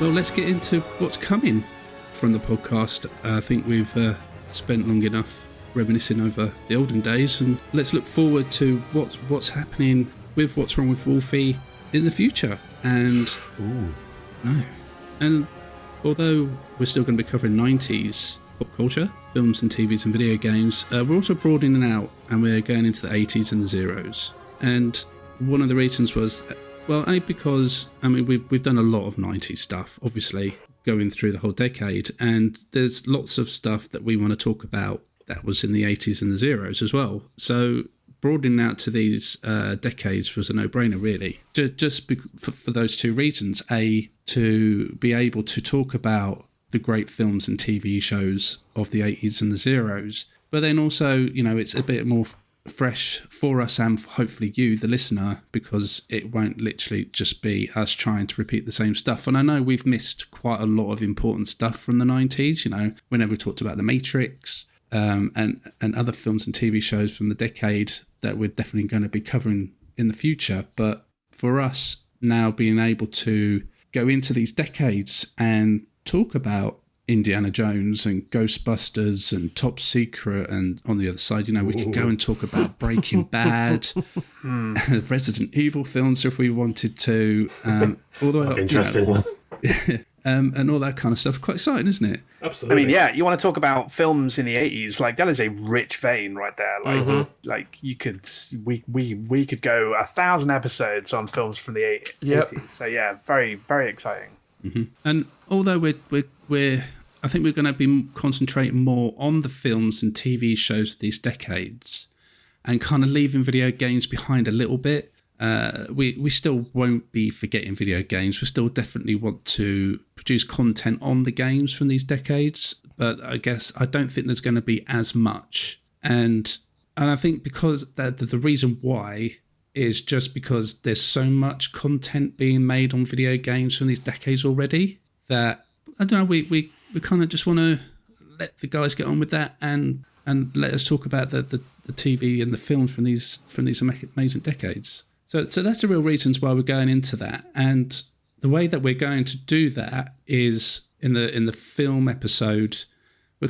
Speaker 1: Well, let's get into what's coming from the podcast. I think we've spent long enough reminiscing over the olden days, and let's look forward to what's happening with What's Wrong with Wolfie in the future. And although we're still going to be covering 90s pop culture, films and TVs and video games, we're also broadening out, and we're going into the 80s and the zeros. And one of the reasons was, well, because we've done a lot of 90s stuff, obviously going through the whole decade, and there's lots of stuff that we want to talk about that was in the 80s and the zeros as well. So broadening out to these decades was a no-brainer, really. Just for those two reasons. A, to be able to talk about the great films and TV shows of the 80s and the zeros, but then also, you know, it's a bit more fresh for us and hopefully you, the listener, because it won't literally just be us trying to repeat the same stuff. And I know we've missed quite a lot of important stuff from the 90s, you know, whenever we talked about The Matrix, and other films and TV shows from the decade that we're definitely going to be covering in the future. But for us now being able to go into these decades and talk about Indiana Jones and Ghostbusters and Top Secret, and on the other side, you know, we could go and talk about Breaking Bad, Resident Evil films if we wanted to, all the way up, interesting one. And all that kind of stuff. Quite exciting, isn't it?
Speaker 2: Absolutely.
Speaker 4: I mean, yeah, you want to talk about films in the 80s, like that is a rich vein right there. Like, like you could, we could go 1,000 episodes on films from the 80s. So yeah, very, very exciting.
Speaker 1: Mm-hmm. And although I think we're going to be concentrating more on the films and TV shows of these decades, and kind of leaving video games behind a little bit. We still won't be forgetting video games. We still definitely want to produce content on the games from these decades, but I guess I don't think there's going to be as much. And I think because the reason why is just because there's so much content being made on video games from these decades already that, I don't know, we kind of just want to let the guys get on with that and let us talk about the TV and the film from these amazing decades. So that's the real reasons why we're going into that. And the way that we're going to do that is in the film episode, we're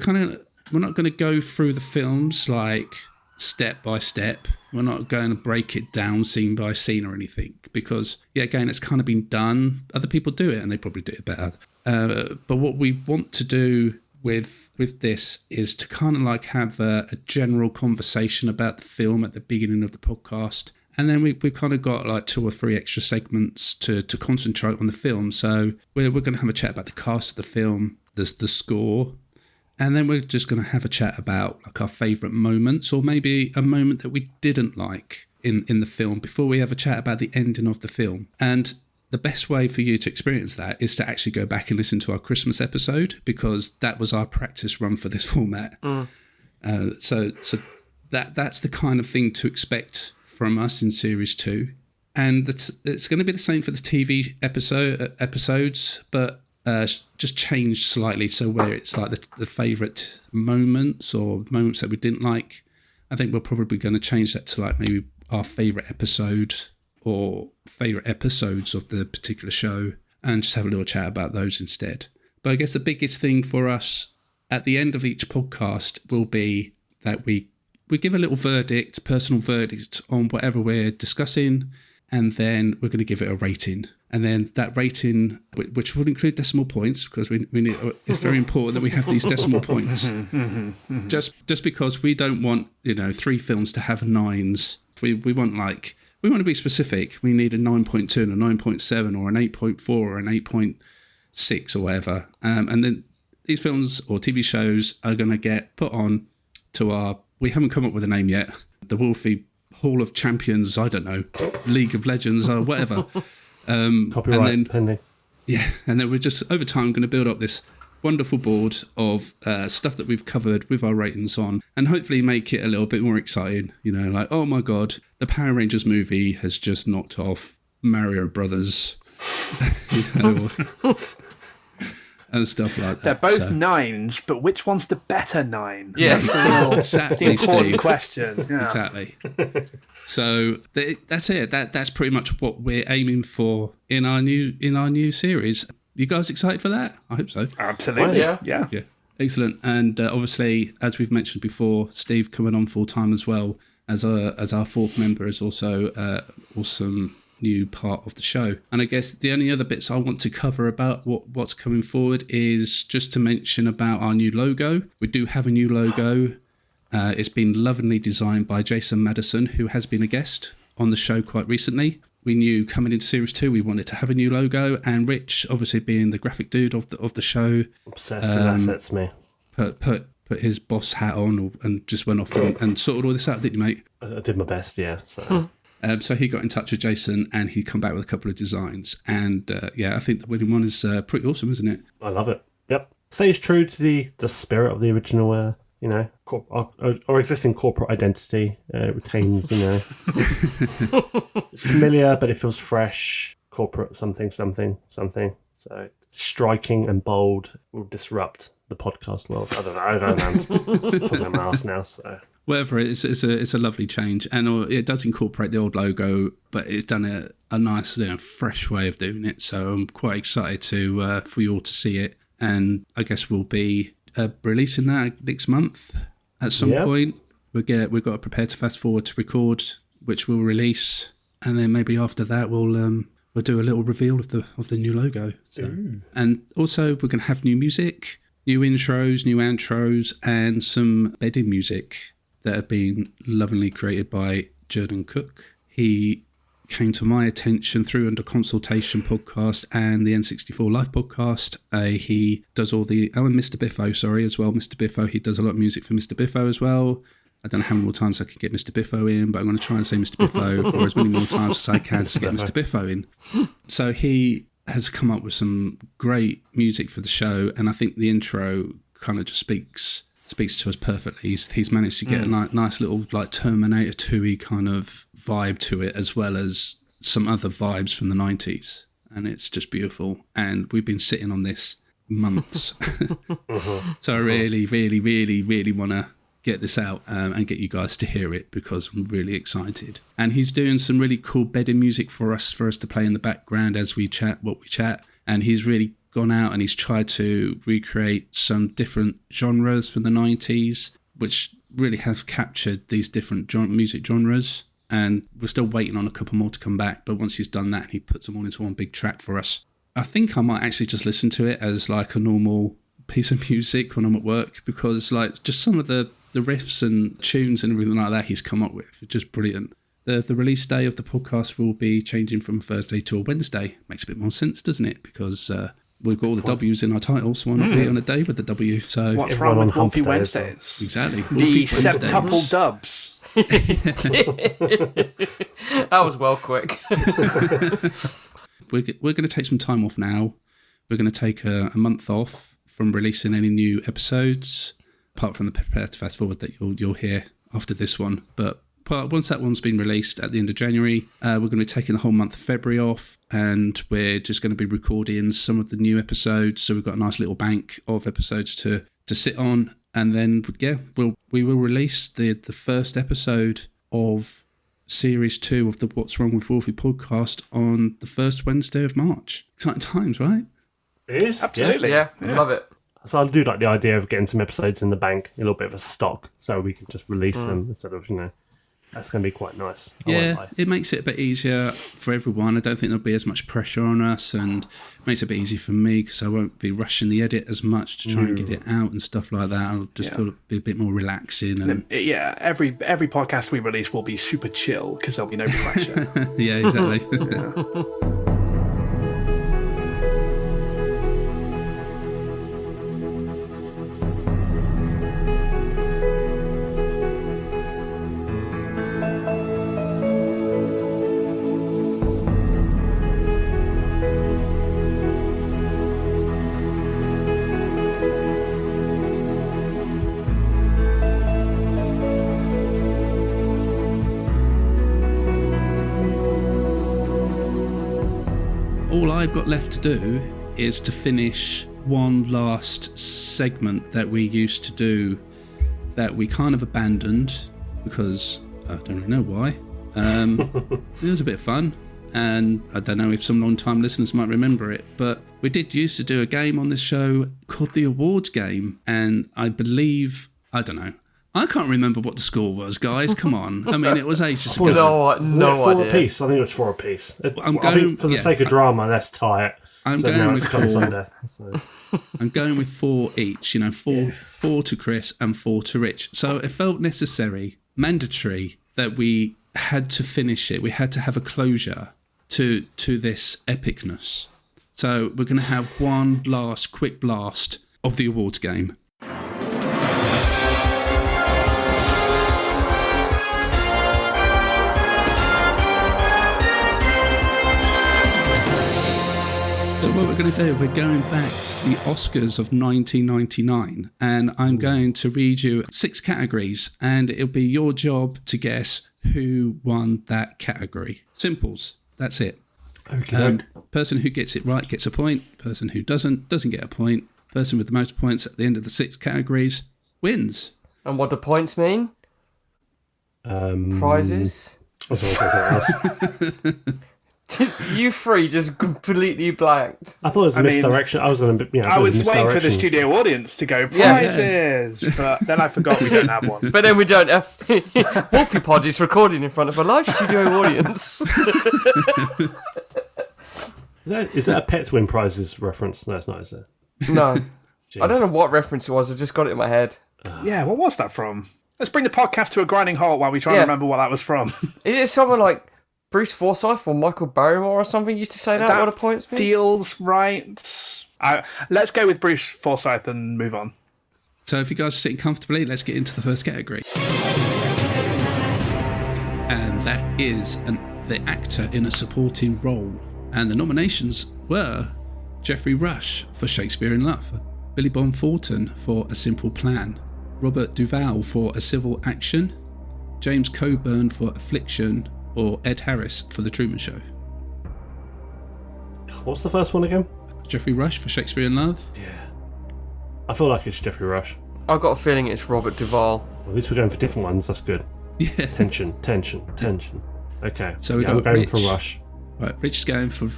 Speaker 1: not going to go through the films like step by step. We're not going to break it down scene by scene or anything, because again, it's kind of been done. Other people do it and they probably do it better. But what we want to do with this is to kind of like have a general conversation about the film at the beginning of the podcast. And then we've kind of got like 2 or 3 extra segments to concentrate on the film. So we're going to have a chat about the cast of the film, the score, and then we're just going to have a chat about like our favourite moments, or maybe a moment that we didn't like in the film, before we have a chat about the ending of the film. And the best way for you to experience that is to actually go back and listen to our Christmas episode, because that was our practice run for this format. So that's the kind of thing to expect from us in series 2, and it's going to be the same for the TV episodes, but just changed slightly. So where it's like the favourite moments or moments that we didn't like, I think we're probably going to change that to like maybe our favourite episode or favourite episodes of the particular show, and just have a little chat about those instead. But I guess the biggest thing for us at the end of each podcast will be that we give a little personal verdict on whatever we're discussing, and then we're going to give it a rating. And then that rating, which will include decimal points, because we need, it's very important that we have these decimal points. Just because we don't want 3 films to have 9s. We want to be specific. We need a 9.2 and a 9.7 or an 8.4 or an 8.6 or whatever. And then these films or TV shows are going to get put on to our, we haven't come up with a name yet, the Wolfie Hall of Champions, I don't know, League of Legends or whatever.
Speaker 2: Copyright pending.
Speaker 1: Yeah, and then we're just over time going to build up this wonderful board of stuff that we've covered with our ratings on, and hopefully make it a little bit more exciting. You know, like, oh my God, the Power Rangers movie has just knocked off Mario Brothers. You know, and stuff like that.
Speaker 4: They're both 9s, but which one's the better 9?
Speaker 3: Yeah,
Speaker 1: exactly,
Speaker 4: the important
Speaker 1: Steve.
Speaker 4: question. Yeah.
Speaker 1: Exactly. So that's it. That's pretty much what we're aiming for in our new series. You guys excited for that? I hope so.
Speaker 4: Absolutely. Yeah.
Speaker 1: Excellent. And obviously, as we've mentioned before, Steve coming on full time as well as our fourth member is also awesome new part of the show. And I guess the only other bits I want to cover about what's coming forward is just to mention about our new logo. We do have a new logo. It's been lovingly designed by Jason Madison, who has been a guest on the show quite recently. We knew coming into Series 2 we wanted to have a new logo, and Rich, obviously being the graphic dude of the show,
Speaker 2: obsessed with assets, me.
Speaker 1: Put his boss hat on and just went off and sorted all this out, didn't you, mate?
Speaker 2: I did my best, yeah. So
Speaker 1: he got in touch with Jason and he come back with a couple of designs. And I think the winning one is pretty awesome, isn't it?
Speaker 2: I love it. Yep. Stays true to the spirit of the original, our existing corporate identity. Retains, it's familiar, but it feels fresh. Corporate something. So striking and bold will disrupt the podcast world. I don't know. I'm putting my ass now, so...
Speaker 1: Whatever, it's a lovely change, and it does incorporate the old logo, but it's done a nice, fresh way of doing it. So I'm quite excited for you all to see it, and I guess we'll be releasing that next month at some point. We've got to prepare to fast forward to record, which we'll release, and then maybe after that we'll do a little reveal of the new logo. So, and also we're going to have new music, new intros, new outros, and some bedding music that have been lovingly created by Jordan Cook. He came to my attention through Under Consultation podcast and the N64 Live podcast. He does all the... and Mr. Biffo, as well. Mr. Biffo, he does a lot of music for Mr. Biffo as well. I don't know how many more times I can get Mr. Biffo in, but I'm going to try and say Mr. Biffo for as many more times as I can to get Mr. Biffo in. So he has come up with some great music for the show, and I think the intro kind of just speaks to us perfectly. He's managed to get a nice little like Terminator 2-y kind of vibe to it, as well as some other vibes from the 90s, and it's just beautiful. And we've been sitting on this months. So I really, really, really, really want to get this out and get you guys to hear it, because I'm really excited. And he's doing some really cool bedding music for us to play in the background as we chat and he's really gone out and he's tried to recreate some different genres from the 90s, which really have captured these different music genres. And we're still waiting on a couple more to come back, but once he's done that, he puts them all into one big track for us. I think I might actually just listen to it as like a normal piece of music when I'm at work, because like just some of the riffs and tunes and everything like that he's come up with are just brilliant. The release day of the podcast will be changing from Thursday to a Wednesday. Makes a bit more sense, doesn't it? Because we've got all the W's in our title, so why not be on a day with the W? So
Speaker 4: what's wrong with Wolfie Wednesdays?
Speaker 1: Exactly.
Speaker 4: The septuple dubs.
Speaker 3: That was well quick.
Speaker 1: We're going to take some time off now. We're going to take a month off from releasing any new episodes, apart from the Prepare to Fast Forward that you'll hear after this one. But once that one's been released at the end of January, we're going to be taking the whole month of February off, and we're just going to be recording some of the new episodes. So we've got a nice little bank of episodes to sit on, and then we will release the first episode of Series 2 of the What's Wrong with Wolfie podcast on the first Wednesday of March. Exciting times, right?
Speaker 2: It is.
Speaker 4: Absolutely.
Speaker 3: Yeah. Love it.
Speaker 2: So I do like the idea of getting some episodes in the bank, a little bit of a stock, so we can just release them instead of, that's going to be quite nice.
Speaker 1: It makes it a bit easier for everyone. I don't think there'll be as much pressure on us, and makes it a bit easier for me because I won't be rushing the edit as much to try and get it out and stuff like that. I'll just feel it'll be a bit more relaxing. And
Speaker 4: every podcast we release will be super chill because there'll be no pressure.
Speaker 1: Yeah, exactly. all I've got left to do is to finish one last segment that we used to do that we kind of abandoned because I don't really know why. It was a bit of fun, and I don't know if some long-time listeners might remember it, but we did used to do a game on this show called the Awards Game, and I believe, I don't know, I can't remember what the score was, guys. Come on. I mean, it was ages ago.
Speaker 2: No idea. 4 apiece. I think it was 4 apiece. I think for the sake of drama, let's tie it.
Speaker 1: I'm going with 4. I'm going with 4 each. 4 to Chris and 4 to Rich. So it felt necessary, mandatory, that we had to finish it. We had to have a closure to this epicness. So we're going to have one last quick blast of the awards game. So what we're going to do, we're going back to the Oscars of 1999, and I'm going to read you 6 categories, and it'll be your job to guess who won that category. Simples. That's it.
Speaker 2: Okay.
Speaker 1: Person who gets it right gets a point. Person who doesn't get a point. Person with the most points at the end of the 6 categories wins.
Speaker 3: And what do points mean? Prizes? You three just completely blanked.
Speaker 2: I thought it was misdirection. I was on a bit.
Speaker 4: I was waiting for the studio audience to go prizes, but then I forgot we don't have one.
Speaker 3: But then we don't have. Wolfie Pod is recording in front of a live studio audience.
Speaker 2: Is that a Pets Win Prizes reference? No, it's not, is it?
Speaker 3: No. I don't know what reference it was. I just got it in my head.
Speaker 4: Yeah, what was that from? Let's bring the podcast to a grinding halt while we try and remember what that was from.
Speaker 3: Is it someone like Bruce Forsyth or Michael Barrymore or something used to say that? What a points mean?
Speaker 4: Feels right. Let's go with Bruce Forsyth and move on.
Speaker 1: So if you guys are sitting comfortably, let's get into the first category. And that is the actor in a supporting role. And the nominations were Geoffrey Rush for Shakespeare in Love, Billy Bob Thornton for A Simple Plan, Robert Duvall for A Civil Action, James Coburn for Affliction, or Ed Harris for The Truman Show.
Speaker 2: What's the first one again?
Speaker 1: Geoffrey Rush for Shakespeare in Love.
Speaker 2: Yeah. I feel like it's Geoffrey Rush.
Speaker 3: I've got a feeling it's Robert Duvall.
Speaker 2: Well, at least we're going for different ones. That's good.
Speaker 1: Yeah.
Speaker 2: Tension. Okay.
Speaker 1: So we're going for Rush. Right, Rich is going for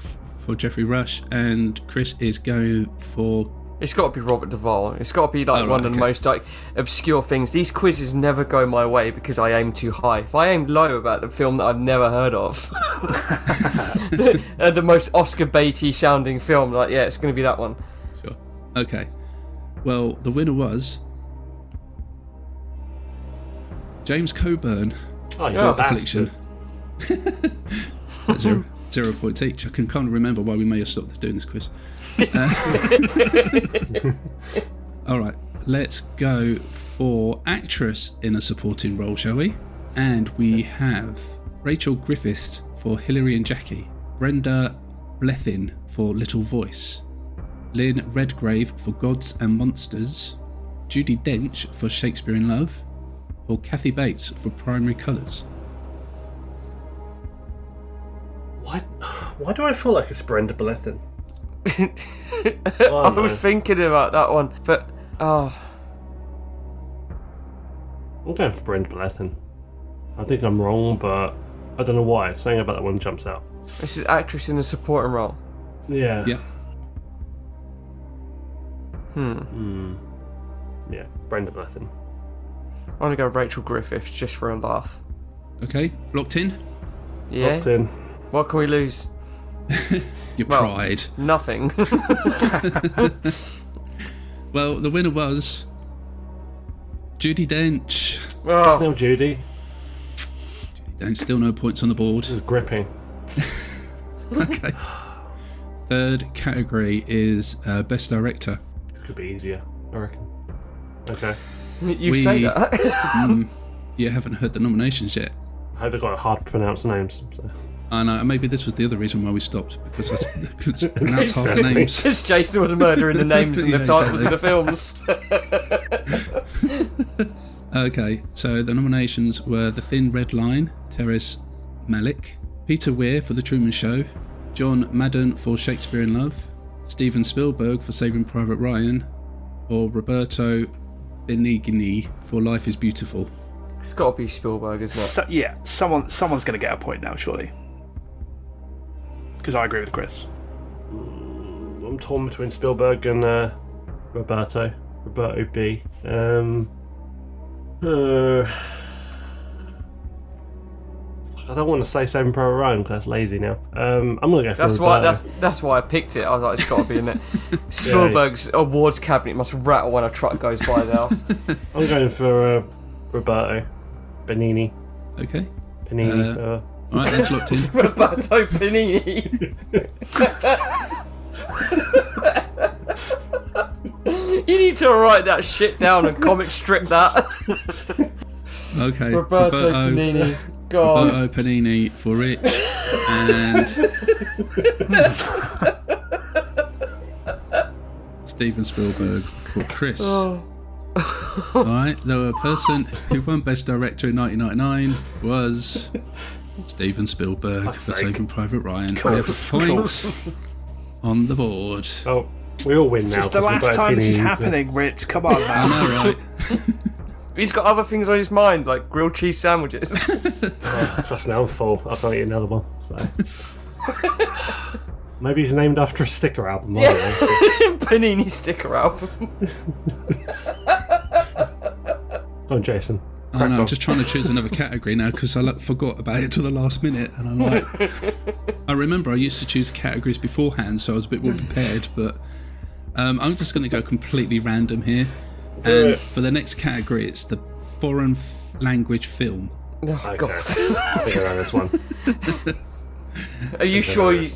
Speaker 1: Geoffrey Rush, and Chris is going for...
Speaker 3: It's got to be Robert Duvall. It's got to be one of the most obscure things. These quizzes never go my way because I aim too high. If I aim low about the film that I've never heard of, the most Oscar baity sounding film, it's going to be that one.
Speaker 1: Sure. Okay. Well, the winner was James Coburn.
Speaker 2: Oh, you're
Speaker 1: Affliction. 0 points each. I can kind of remember why we may have stopped doing this quiz. All right, let's go for actress in a supporting role, shall we? And we have Rachel Griffiths for Hilary and Jackie, Brenda Blethyn for Little Voice, Lynn Redgrave for Gods and Monsters, Judi Dench for Shakespeare in Love, or Kathy Bates for Primary Colours.
Speaker 2: Why do I feel like it's Brenda Blethyn?
Speaker 3: I was thinking about that one, but
Speaker 2: I'm going for Brenda Blethyn. I think I'm wrong, but I don't know why. Something about that one jumps out.
Speaker 3: This is actress in a supporting role.
Speaker 2: Yeah.
Speaker 1: Yeah.
Speaker 2: Yeah, Brenda Blethyn.
Speaker 3: I want to go Rachel Griffiths just for a laugh.
Speaker 1: Okay, locked in?
Speaker 3: Yeah.
Speaker 2: Locked in.
Speaker 3: What can we lose?
Speaker 1: Your pride.
Speaker 3: Nothing.
Speaker 1: Well, the winner was Judi Dench.
Speaker 3: Oh.
Speaker 2: No, Judi.
Speaker 1: Judi Dench, still no points on the board.
Speaker 2: This is gripping.
Speaker 1: Okay. Third category is Best Director.
Speaker 2: This could be easier, I reckon. Okay.
Speaker 3: You say that.
Speaker 1: You haven't heard the nominations yet.
Speaker 2: I hope they've got hard to pronounce names. So.
Speaker 1: I know, maybe this was the other reason why we stopped, because I could pronounce half the names.
Speaker 3: Because Jason was murdering the names and the titles of the films.
Speaker 1: Okay, so the nominations were The Thin Red Line, Terrence Malick, Peter Weir for The Truman Show, John Madden for Shakespeare in Love, Steven Spielberg for Saving Private Ryan, or Roberto Benigni for Life is Beautiful?
Speaker 3: It's got to be Spielberg, isn't it?
Speaker 4: Someone's going to get a point now, surely. Because I agree with Chris.
Speaker 2: I'm torn between Spielberg and Roberto B. I don't want to say Saving Private Ryan because that's lazy now. I'm gonna go for Roberto.
Speaker 3: That's why I picked it. I was like, it's got to be in it. Spielberg's awards cabinet must rattle when a truck goes by the house.
Speaker 2: I'm going for Roberto Benigni.
Speaker 1: Okay.
Speaker 2: Benigni.
Speaker 1: All right, that's locked in.
Speaker 3: Roberto Benigni. You need to write that shit down and comic strip that.
Speaker 1: Okay.
Speaker 3: Roberto Benigni. God.
Speaker 1: Roberto Benigni for Rich and Steven Spielberg for Chris.
Speaker 3: Oh.
Speaker 1: Alright, the person who won Best Director in 1999 was Steven Spielberg for Saving Private Ryan. We have a point on the board.
Speaker 2: Oh, we all win now.
Speaker 4: This is the last time this is happening, Rich. Come on, man.
Speaker 1: I know, right?
Speaker 3: He's got other things on his mind, like grilled cheese sandwiches.
Speaker 2: Trust me, I'm full. I can't eat another one. So. Maybe he's named after a sticker album.
Speaker 3: Yeah. Panini sticker album.
Speaker 2: Go on, Jason.
Speaker 1: I know, I'm just trying to choose another category now because I forgot about it till the last minute, and I'm like, I remember I used to choose categories beforehand, so I was a bit more prepared. But I'm just going to go completely random here, and for the next category, it's the foreign language film.
Speaker 3: Oh
Speaker 2: Okay.
Speaker 3: God!
Speaker 2: I think I know this one.
Speaker 3: Are you sure you?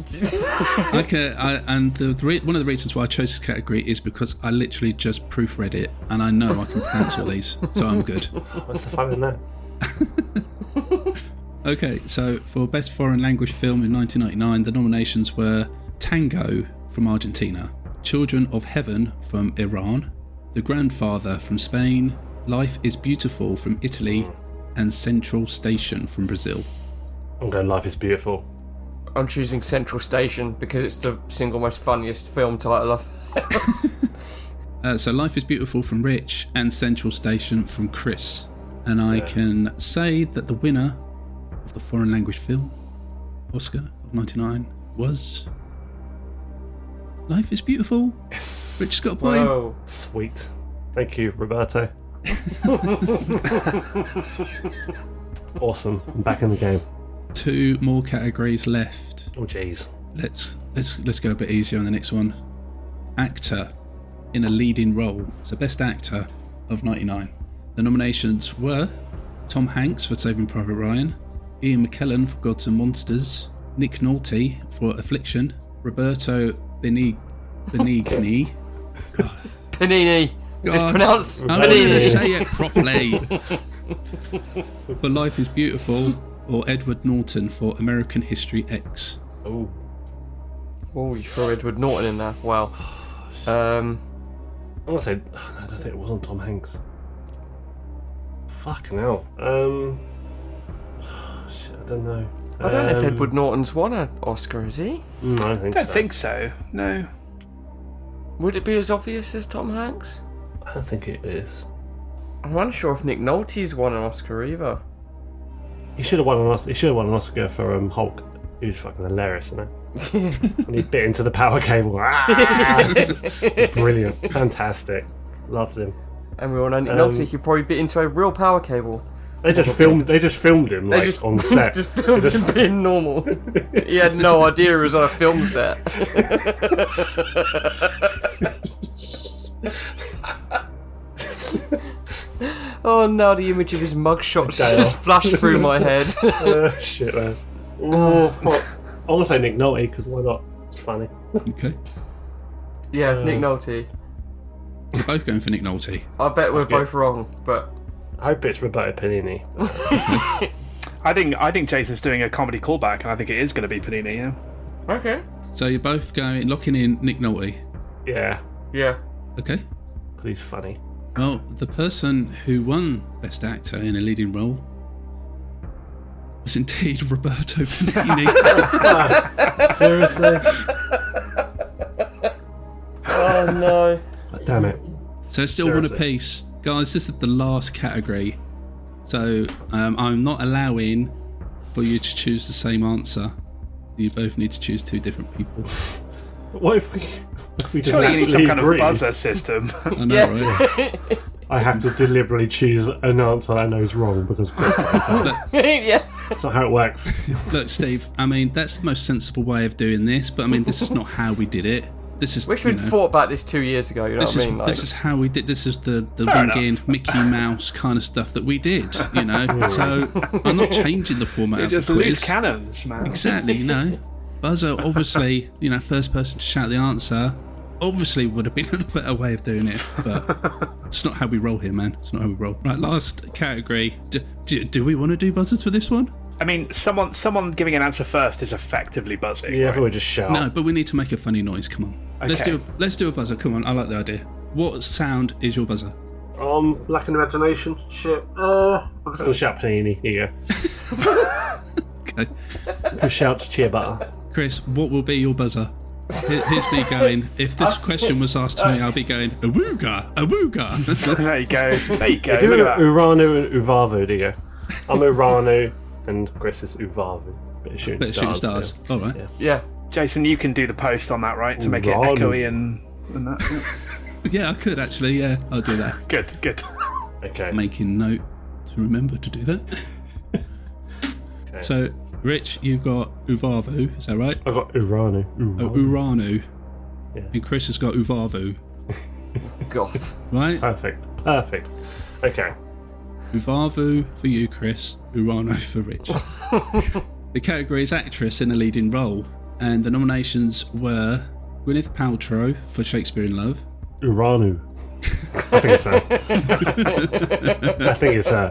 Speaker 1: Okay, and one of the reasons why I chose this category is because I literally just proofread it, and I know I can pronounce all these, so I'm good.
Speaker 2: What's the fun in that?
Speaker 1: Okay, so for Best Foreign Language Film in 1999, the nominations were Tango from Argentina, Children of Heaven from Iran, The Grandfather from Spain, Life is Beautiful from Italy, and Central Station from Brazil.
Speaker 2: I'm going Life is Beautiful.
Speaker 3: I'm choosing Central Station because it's the single most funniest film title I've.
Speaker 1: So Life is Beautiful from Rich and Central Station from Chris. And I can say that the winner of the foreign language film Oscar of 99 was Life is Beautiful.
Speaker 2: Yes.
Speaker 1: Rich has got a point.
Speaker 3: Whoa.
Speaker 2: Sweet. Thank you, Roberto. Awesome. I'm back in the game.
Speaker 1: 2 more categories left.
Speaker 2: Oh jeez.
Speaker 1: Let's go a bit easier on the next one. Actor in a leading role. So Best Actor of 99. The nominations were Tom Hanks for Saving Private Ryan, Ian McKellen for Gods and Monsters, Nick Nolte for Affliction, Roberto Benigni. God.
Speaker 3: Panini.
Speaker 1: God.
Speaker 3: It's pronounced
Speaker 1: I'm not going to
Speaker 3: Panini.
Speaker 1: say it properly. For Life is Beautiful, or Edward Norton for American History X.
Speaker 2: Oh.
Speaker 3: Oh, you throw Edward Norton in there. Wow.
Speaker 2: I'm gonna say. No, I don't think it was on Tom Hanks. Fucking hell. Shit, I don't know.
Speaker 3: I don't know if Edward Norton's won an Oscar, is he?
Speaker 2: I don't think
Speaker 4: I don't
Speaker 2: so.
Speaker 4: think so. No.
Speaker 3: Would it be as obvious as Tom Hanks?
Speaker 2: I don't think it is.
Speaker 3: I'm unsure if Nick Nolte's won an Oscar either.
Speaker 2: He should have won an Oscar. He should have won an Oscar for Hulk. He was fucking hilarious, isn't he? When he bit into the power cable. Brilliant, fantastic, loved him.
Speaker 3: And we all know Nick Nolte could probably bit into a real power cable.
Speaker 2: They just filmed him like on set.
Speaker 3: Just filmed him being normal. He had no idea it was a film set. Oh, now the image of his mugshot just flashed through my head.
Speaker 2: Shit, man. I'm gonna say Nick Nolte because why not? It's funny.
Speaker 1: Okay.
Speaker 3: Yeah, Nick Nolte.
Speaker 1: You're both going for Nick Nolte.
Speaker 3: I bet we're both wrong, but
Speaker 2: I hope it's Roberto Benigni.
Speaker 4: I think Jason's doing a comedy callback, and I think it is going to be Panini. Yeah.
Speaker 3: okay.
Speaker 1: So you're both locking in Nick Nolte.
Speaker 2: Yeah,
Speaker 3: Yeah.
Speaker 1: Okay.
Speaker 2: but he's funny.
Speaker 1: Well, the person who won Best Actor in a leading role was indeed Roberto Benigni.
Speaker 2: Seriously?
Speaker 3: Oh no.
Speaker 2: Damn it.
Speaker 1: So it's still one apiece. Guys, this is the last category. So I'm not allowing for you to choose the same answer. You both need to choose 2 different people.
Speaker 2: What if we just
Speaker 4: Surely you need some kind
Speaker 2: agree?
Speaker 4: of buzzer system.
Speaker 1: I know, right?
Speaker 2: I have to deliberately choose an answer I know is wrong because
Speaker 3: Yeah.
Speaker 2: that's not how it works.
Speaker 1: Look, Steve, I mean, that's the most sensible way of doing this, but I mean, this is not how we did it. This is,
Speaker 3: Wish we'd thought about this 2 years ago, you know what I mean? Like,
Speaker 1: this is how we did. This is the ring-in Mickey Mouse kind of stuff that we did, you know. So I'm not changing the format of
Speaker 4: Just
Speaker 1: the quiz.
Speaker 4: loose cannons, man.
Speaker 1: Exactly, you know. Buzzer, obviously, you know, first person to shout the answer, obviously would have been the better way of doing it, but it's not how we roll here, man. It's not how we roll. Right, last category. Do we want to do buzzers for this one?
Speaker 4: I mean, someone giving an answer first is effectively buzzing.
Speaker 2: Yeah,
Speaker 4: right?
Speaker 2: everyone just shout.
Speaker 1: No, but we need to make a funny noise. Come on.
Speaker 4: Okay.
Speaker 1: Let's do a buzzer. Come on, I like the idea. What sound is your buzzer?
Speaker 2: Lack of imagination. Shit. I'm just gonna shout Panini. Here you go.
Speaker 1: Okay.
Speaker 2: Who shouts cheer butter?
Speaker 1: Chris, what will be your buzzer? Here's me going, if this question was asked to me, I'll be going, awooga, awooga.
Speaker 4: There you go. There you go.
Speaker 2: Do
Speaker 4: Look at that.
Speaker 2: Uranu and Uvavu, do you go? I'm Uranu and Chris is Uvavu. Bit of shooting stars.
Speaker 1: All right.
Speaker 3: yeah.
Speaker 4: Jason, you can do the post on that, right? To make it
Speaker 2: Ron.
Speaker 4: echoey and that.
Speaker 1: Yeah, I could actually. Yeah, I'll do that.
Speaker 4: Good.
Speaker 2: Okay.
Speaker 1: Making note to remember to do that.
Speaker 2: Okay.
Speaker 1: So, Rich, you've got Uvavu, is that right?
Speaker 2: I've got Uranu.
Speaker 1: Uranu.
Speaker 2: Yeah.
Speaker 1: And Chris has got Uvavu,
Speaker 3: God.
Speaker 1: right?
Speaker 2: Perfect. Okay.
Speaker 1: Uvavu for you, Chris. Urano for Rich. The category is actress in a leading role, and the nominations were Gwyneth Paltrow for Shakespeare in Love.
Speaker 2: Uranu. I think it's her.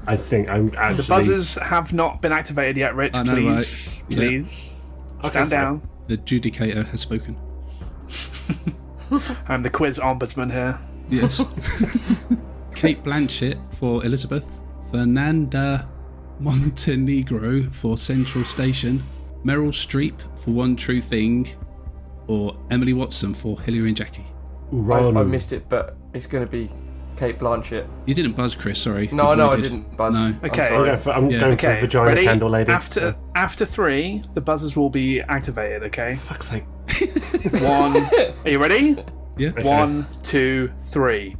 Speaker 2: I think I'm actually...
Speaker 4: The buzzers have not been activated yet, Rich.
Speaker 1: I know,
Speaker 4: please,
Speaker 1: right?
Speaker 4: please
Speaker 2: Okay,
Speaker 4: stand down.
Speaker 1: The judicator has spoken.
Speaker 4: I'm the quiz ombudsman here.
Speaker 1: Yes. Kate Blanchett for Elizabeth. Fernanda Montenegro for Central Station. Meryl Streep for One True Thing. Or Emily Watson for Hilary and Jackie.
Speaker 2: Uranu.
Speaker 3: I missed it, but it's going to be Kate Blanchett.
Speaker 1: You didn't buzz, Chris, sorry.
Speaker 3: No,
Speaker 1: You've
Speaker 3: I
Speaker 1: avoided.
Speaker 3: didn't buzz.
Speaker 1: No.
Speaker 4: Okay.
Speaker 3: I'm sorry.
Speaker 2: I'm
Speaker 1: Yeah.
Speaker 2: going
Speaker 4: Okay,
Speaker 2: for vagina
Speaker 4: ready?
Speaker 2: candle lady.
Speaker 4: After 3, the buzzers will be activated. Okay.
Speaker 2: Fuck's sake.
Speaker 4: 1. Are you ready?
Speaker 1: Yeah.
Speaker 4: 1, 2, 3.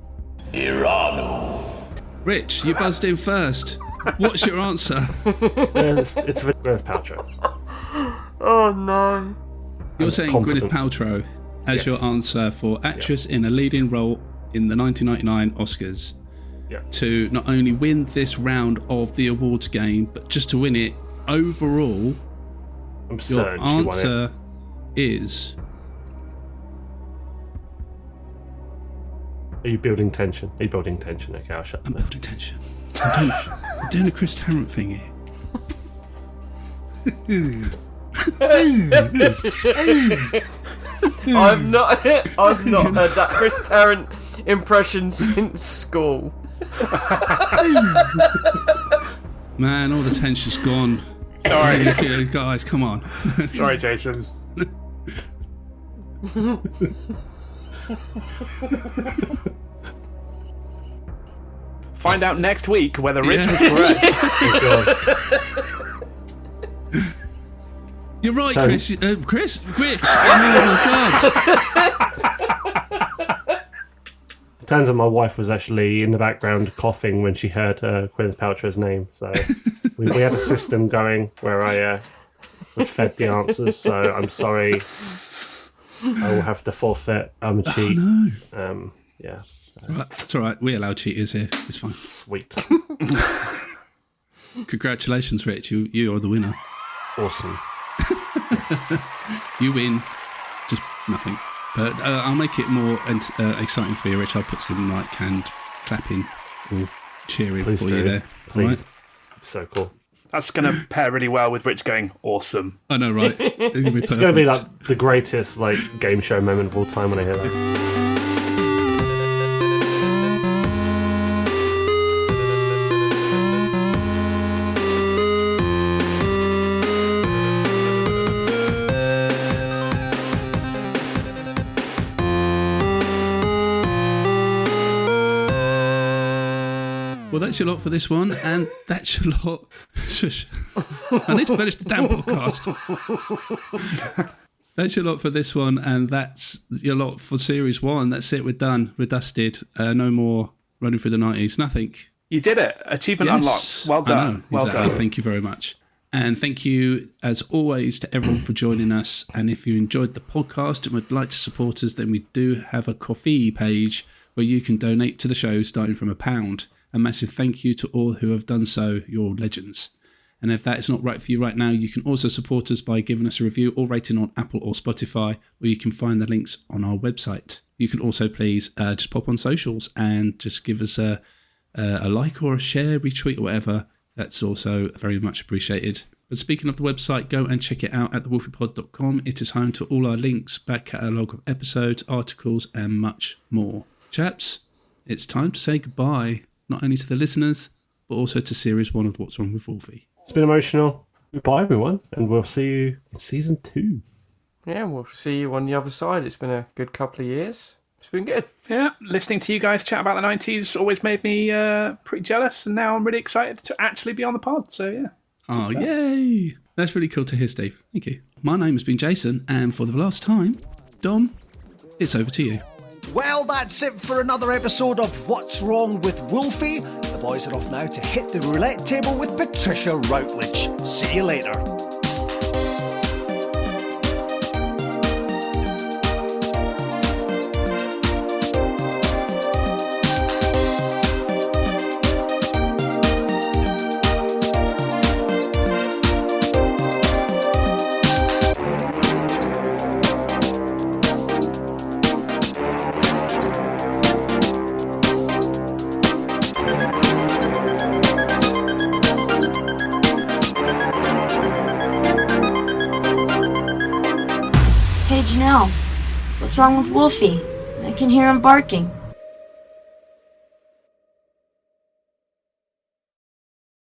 Speaker 1: Rich, you buzzed in first. What's your answer?
Speaker 2: It's Gwyneth Paltrow.
Speaker 3: Oh no.
Speaker 1: You're saying
Speaker 2: confident.
Speaker 1: Gwyneth Paltrow as
Speaker 2: Yes.
Speaker 1: your answer for actress in a leading role in the 1999 Oscars.
Speaker 2: Yeah.
Speaker 1: To not only win this round of the awards game, but just to win it overall.
Speaker 2: I'm
Speaker 1: Your
Speaker 2: certain she won it.
Speaker 1: answer is...
Speaker 2: Are you building tension? Okay, I'll shut
Speaker 1: I'm
Speaker 2: them.
Speaker 1: building tension. I'm doing a Chris Tarrant thing here.
Speaker 3: I've not heard that Chris Tarrant impression since school.
Speaker 1: Man, all the tension's gone.
Speaker 4: Sorry.
Speaker 1: Guys, come on.
Speaker 4: Sorry, Jason. Find out next week whether Rich was correct.
Speaker 2: Oh, God.
Speaker 1: You're right,
Speaker 2: So-
Speaker 1: Chris. Chris? Rich. Oh, my God.
Speaker 2: Turns out my wife was actually in the background coughing when she heard Gwyneth Paltrow's name. So we had a system going where I was fed the answers. So I'm sorry. I will have to forfeit. I'm a cheat.
Speaker 1: No.
Speaker 2: Yeah.
Speaker 1: It's all right. We allow cheaters here. It's fine.
Speaker 2: Sweet.
Speaker 1: Congratulations, Rich. You are the winner.
Speaker 2: Awesome.
Speaker 1: You win. Just nothing. But I'll make it more exciting for you, Rich. I'll put some like hand clapping or cheering
Speaker 2: Please
Speaker 1: for
Speaker 2: do.
Speaker 1: you there.
Speaker 2: Please.
Speaker 1: All right?
Speaker 2: So cool.
Speaker 4: That's going to pair really well with Rich going, awesome.
Speaker 1: I know, right? It's going to be perfect.
Speaker 2: It's going to be like the greatest game show moment of all time when I hear that.
Speaker 1: Well, that's your lot for this one, and that's your lot. Shush. I need to finish the damn podcast. That's your lot for this one, and that's your lot for Series 1. That's it, we're done. We're dusted. No more running through the 90s. Nothing.
Speaker 4: You did it. Achievement unlocked. Well done.
Speaker 1: I know,
Speaker 4: well
Speaker 1: exactly.
Speaker 4: done.
Speaker 1: Thank you very much. And thank you, as always, to everyone for joining us. And if you enjoyed the podcast and would like to support us, then we do have a Ko-fi page where you can donate to the show starting from £1. A massive thank you to all who have done so. You're legends. And if that is not right for you right now, you can also support us by giving us a review or rating on Apple or Spotify, where you can find the links on our website. You can also please just pop on socials and just give us a like or a share, retweet, or whatever. That's also very much appreciated. But speaking of the website, go and check it out at thewolfiepod.com. It is home to all our links, back catalogue of episodes, articles, and much more. Chaps, it's time to say goodbye, not only to the listeners, but also to Series 1 of What's Wrong with Wolfie.
Speaker 2: It's been emotional. Goodbye, everyone, and we'll see you in Season 2.
Speaker 3: Yeah, we'll see you on the other side. It's been a good couple of years. It's been good.
Speaker 4: Yeah, listening to you guys chat about the 90s always made me pretty jealous, and now I'm really excited to actually be on the pod, so yeah.
Speaker 1: Oh, yay! That's really cool to hear, Steve. Thank you. My name has been Jason, and for the last time, Don, it's over to you.
Speaker 5: Well, that's it for another episode of What's Wrong with Wolfie. The boys are off now to hit the roulette table with Patricia Routledge. See you later.
Speaker 6: Hey Janelle, what's wrong with Wolfie? I can hear him barking.